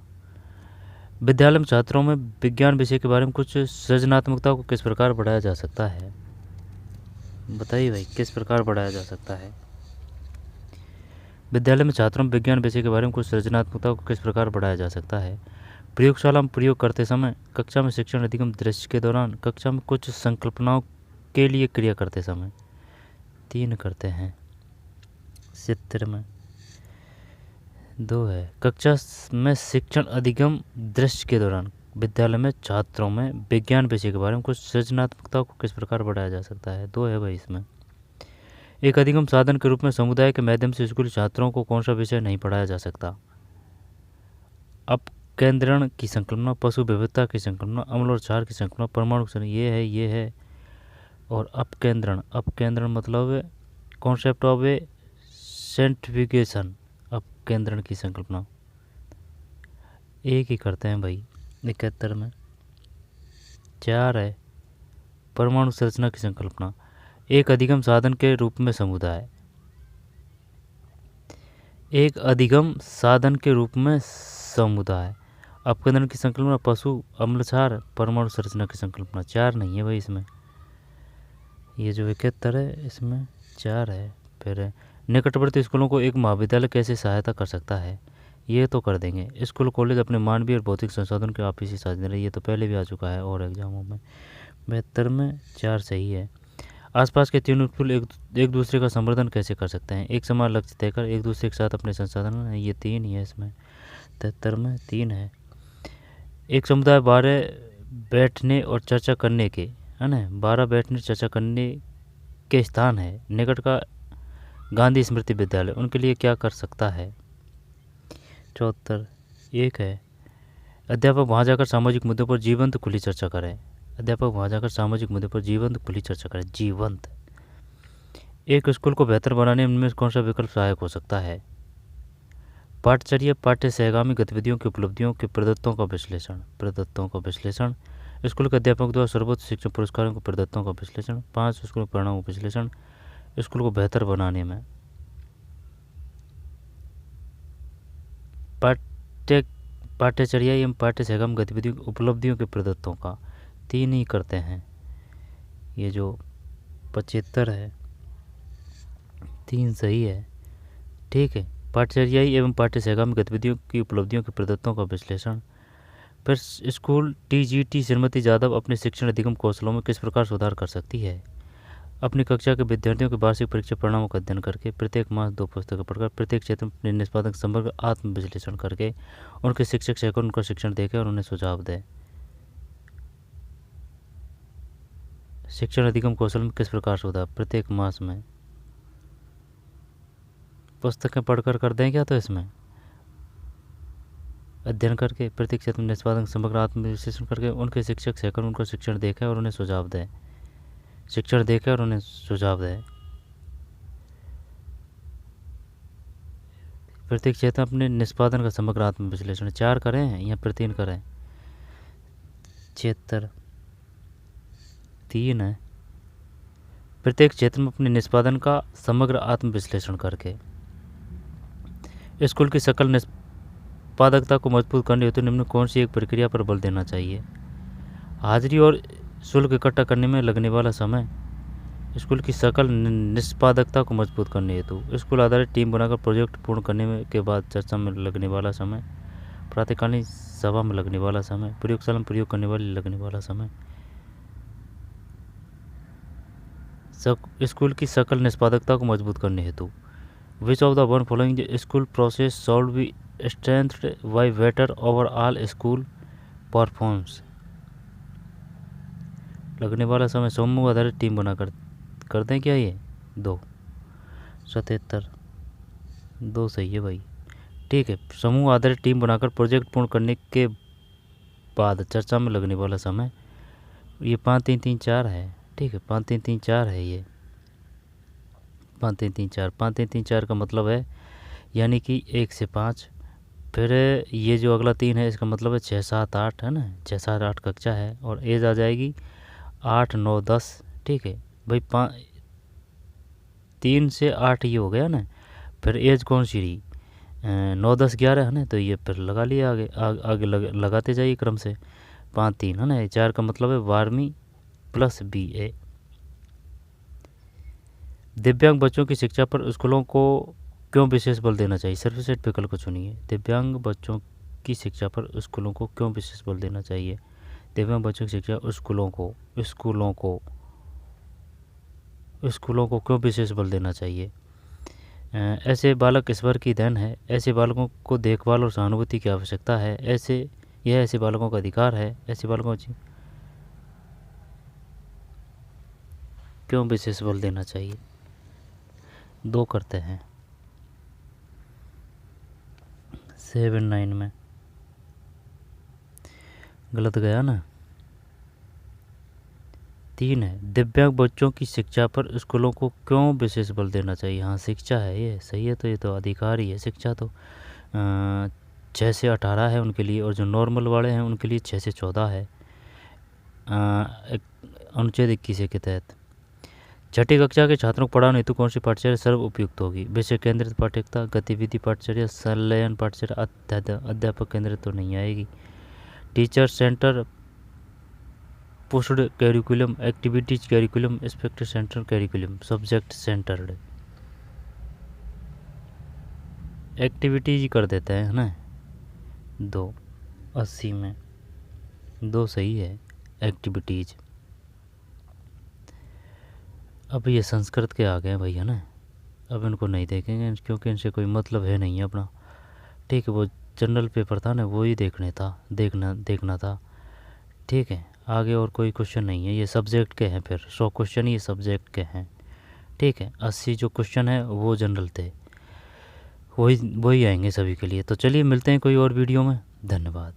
विद्यालय में छात्रों में विज्ञान विषय के बारे में कुछ सृजनात्मकता को किस प्रकार बढ़ाया जा सकता है? बताइए भाई, किस प्रकार बढ़ाया जा सकता है? विद्यालय में छात्रों में विज्ञान विषय के बारे में कुछ सृजनात्मकता को किस प्रकार बढ़ाया जा सकता है? प्रयोगशाला में प्रयोग करते समय, कक्षा में शिक्षण अधिगम दृश्य के दौरान, कक्षा में कुछ संकल्पनाओं के लिए क्रिया करते समय। 3 करते हैं। 70 में 2 है। कक्षा में शिक्षण अधिगम दृश्य के दौरान विद्यालय में छात्रों में विज्ञान विषय के बारे में कुछ सृजनात्मकता को किस प्रकार बढ़ाया जा सकता है? 2 है भाई इसमें। एक अधिगम साधन के रूप में समुदाय के माध्यम से स्कूली छात्रों को कौन सा विषय नहीं पढ़ाया जा सकता? अपकेंद्रण की संकल्पना, पशु विविधता की संकल्पना, अम्ल और क्षार की संकल्पना, परमाणु ये है। और अपकेंद्रण मतलब कॉन्सेप्ट ऑफ ए सेंट्रिफ्यूगेशन, अपकेंद्रण की संकल्पना। एक ही करते हैं भाई। 71 में 4 है। परमाणु संरचना की संकल्पना, एक अधिगम साधन के रूप में समुदाय, एक अधिगम साधन के रूप में समुदाय। अपकेंद्रण की संकल्पना, पशु, अम्लक्षार, परमाणु संरचना की संकल्पना। 4 नहीं है भाई इसमें। ये जो 71 है इसमें 4 है। फिर निकटवर्ती स्कूलों को एक महाविद्यालय कैसे सहायता कर सकता है? ये तो कर देंगे। स्कूल कॉलेज अपने मानवीय और भौतिक संसाधन के आपसी साझेदारी रहे, ये तो पहले भी आ चुका है और एग्जामों में। 72 में 4 सही है। आसपास के तीनों स्कूल एक दूसरे का संवर्धन कैसे कर सकते हैं? एक समान लक्ष्य तय कर एक दूसरे के साथ अपने संसाधन, ये 3 ही है इसमें। 73 में 3 है। एक समुदाय 12 बैठने और चर्चा करने के, है ना, 12 बैठने चर्चा करने के स्थान है निकट का गांधी स्मृति विद्यालय, उनके लिए क्या कर सकता है? 74 1 है। अध्यापक वहाँ जाकर सामाजिक मुद्दों पर जीवंत खुली चर्चा करें। अध्यापक वहाँ जाकर सामाजिक मुद्दों पर जीवंत खुली चर्चा करें। जीवंत। एक स्कूल को बेहतर बनाने में कौन सा विकल्प सहायक हो सकता है? पाठ्यचर्या, पाठ्य सहगामी गतिविधियों की उपलब्धियों के प्रदत्तों का विश्लेषण। स्कूल के अध्यापकों द्वारा सर्वोच्च शिक्षण पुरस्कारों के प्रदत्तों का विश्लेषण। 5 स्कूल परिणामों का विश्लेषण स्कूल को बेहतर बनाने में। पाठ्यचर्या एवं पाठ्य सहगामी गतिविधियों की उपलब्धियों के प्रदत्तों का 3 ही करते हैं। ये जो 75 है 3 सही है। ठीक है। पाठ्यचर्या एवं पाठ्य सहगामी गतिविधियों की उपलब्धियों के प्रदत्तों का विश्लेषण। फिर स्कूल टीजीटी श्रीमती यादव अपने शिक्षण अधिगम कौशलों में किस प्रकार सुधार कर सकती है? अपनी कक्षा के विद्यार्थियों के वार्षिक परीक्षा परिणामों का अध्ययन करके, प्रत्येक मास 2 पुस्तकें पढ़कर, प्रत्येक क्षेत्र में अपने निष्पादन समग्र आत्म विश्लेषण करके, उनके शिक्षक सहकर उनका शिक्षण देकर और उन्हें सुझाव दे। शिक्षण अधिगम कौशल में किस प्रकार सुधार? प्रत्येक मास में पुस्तकें पढ़कर कर दें क्या? तो इसमें अध्ययन करके, प्रत्येक क्षेत्र में निष्पादन समग्र आत्म विश्लेषण करके, उनके शिक्षक सहकर उनका शिक्षण देखे और उन्हें सुझाव दे। प्रत्येक क्षेत्र में अपने निष्पादन का समग्र आत्म विश्लेषण। 4 करें या फिर 3 करें? 76 3 है। प्रत्येक क्षेत्र में अपने निष्पादन का समग्र आत्म विश्लेषण करके स्कूल की सकल निष्पादकता को मजबूत करने हेतु निम्न कौन सी एक प्रक्रिया पर बल देना चाहिए? हाजिरी और शुल्क इकट्ठा करने में लगने वाला समय, स्कूल की सकल निष्पादकता को मजबूत करने हेतु स्कूल आधारित टीम बनाकर प्रोजेक्ट पूर्ण करने के बाद चर्चा में लगने वाला समय, प्रातःकालीन सभा में लगने वाला समय, प्रयोगशाला में प्रयोग करने वाले लगने वाला समय। स्कूल की सकल निष्पादकता को मजबूत करने हेतु which of the one following school process solve be strengthened by better overall school performance. लगने वाला समय समूह आधारित टीम बनाकर कर दें क्या ये? 2 77 2 सही है भाई। ठीक है, समूह आधारित टीम बनाकर प्रोजेक्ट पूर्ण करने के बाद चर्चा में लगने वाला समय ये 5 3 3 4 है। ठीक है, 5 3 3 4 है ये 5 3 3 4 5 3 3 4 का मतलब है यानी कि 1 से 5, फिर ये जो अगला 3 है इसका मतलब है 6 7 8 है ना, 6 7 8 कक्षा है और एज आ जाएगी 8 9 10। ठीक है भाई, 3 से 8 ये हो गया ना, फिर एज कौन सी रही 9 10 11 है ना, तो ये फिर लगा लिया आगे आगे लगाते जाइए क्रम से। 5 3 है ना, 4 का मतलब है 12वीं प्लस BA। दिव्यांग बच्चों की शिक्षा पर स्कूलों को क्यों विशेष बल देना चाहिए? सर्वश्रेष्ठ विकल्प को चुनिए। दिव्यांग बच्चों की शिक्षा पर स्कूलों को क्यों विशेष बल देना चाहिए? दिव्यांग बच्चों की शिक्षा स्कूलों को क्यों विशेष बल देना चाहिए? ऐसे बालक ईश्वर की देन है। ऐसे बालकों को देखभाल और सहानुभूति की आवश्यकता है। यह ऐसे बालकों का अधिकार है। ऐसे बालकों को क्यों विशेष बल देना चाहिए? 2 करते हैं 7 9 में गलत गया ना। 3 है, दिव्यांग बच्चों की शिक्षा पर स्कूलों को क्यों विशेष बल देना चाहिए? हाँ, शिक्षा है, ये सही है, तो ये तो अधिकार ही है। शिक्षा तो 6 से 18 है उनके लिए, और जो नॉर्मल वाले हैं उनके लिए 6 से 14 है अनुच्छेद 21 के तहत। छठी कक्षा के छात्रों को पढ़ाने हेतु कौन सी पाठ्यचर्या सर्व उपयुक्त होगी? विषय केंद्रित पाठ्यक्रम, गतिविधि पाठ्यचर्या, संलयन पाठ्यचर्या, अध्यापक केंद्रित तो नहीं आएगी। Teacher centre pushed curriculum, activities curriculum, expected centre curriculum, subject centred. Activities कर देते हैं ना 2 80 में 2 सही है एक्टिविटीज। अब ये संस्कृत के आ गए हैं भैया ना, अब इनको नहीं देखेंगे क्योंकि इनसे कोई मतलब है नहीं अपना। ठीक है, वो जनरल पेपर था ना, वो ही देखना था। ठीक है, आगे और कोई क्वेश्चन नहीं है, ये सब्जेक्ट के हैं, फिर 100 क्वेश्चन ये सब्जेक्ट के हैं। ठीक है, 80 जो क्वेश्चन है वो जनरल थे, वही आएंगे सभी के लिए। तो चलिए मिलते हैं कोई और वीडियो में। धन्यवाद।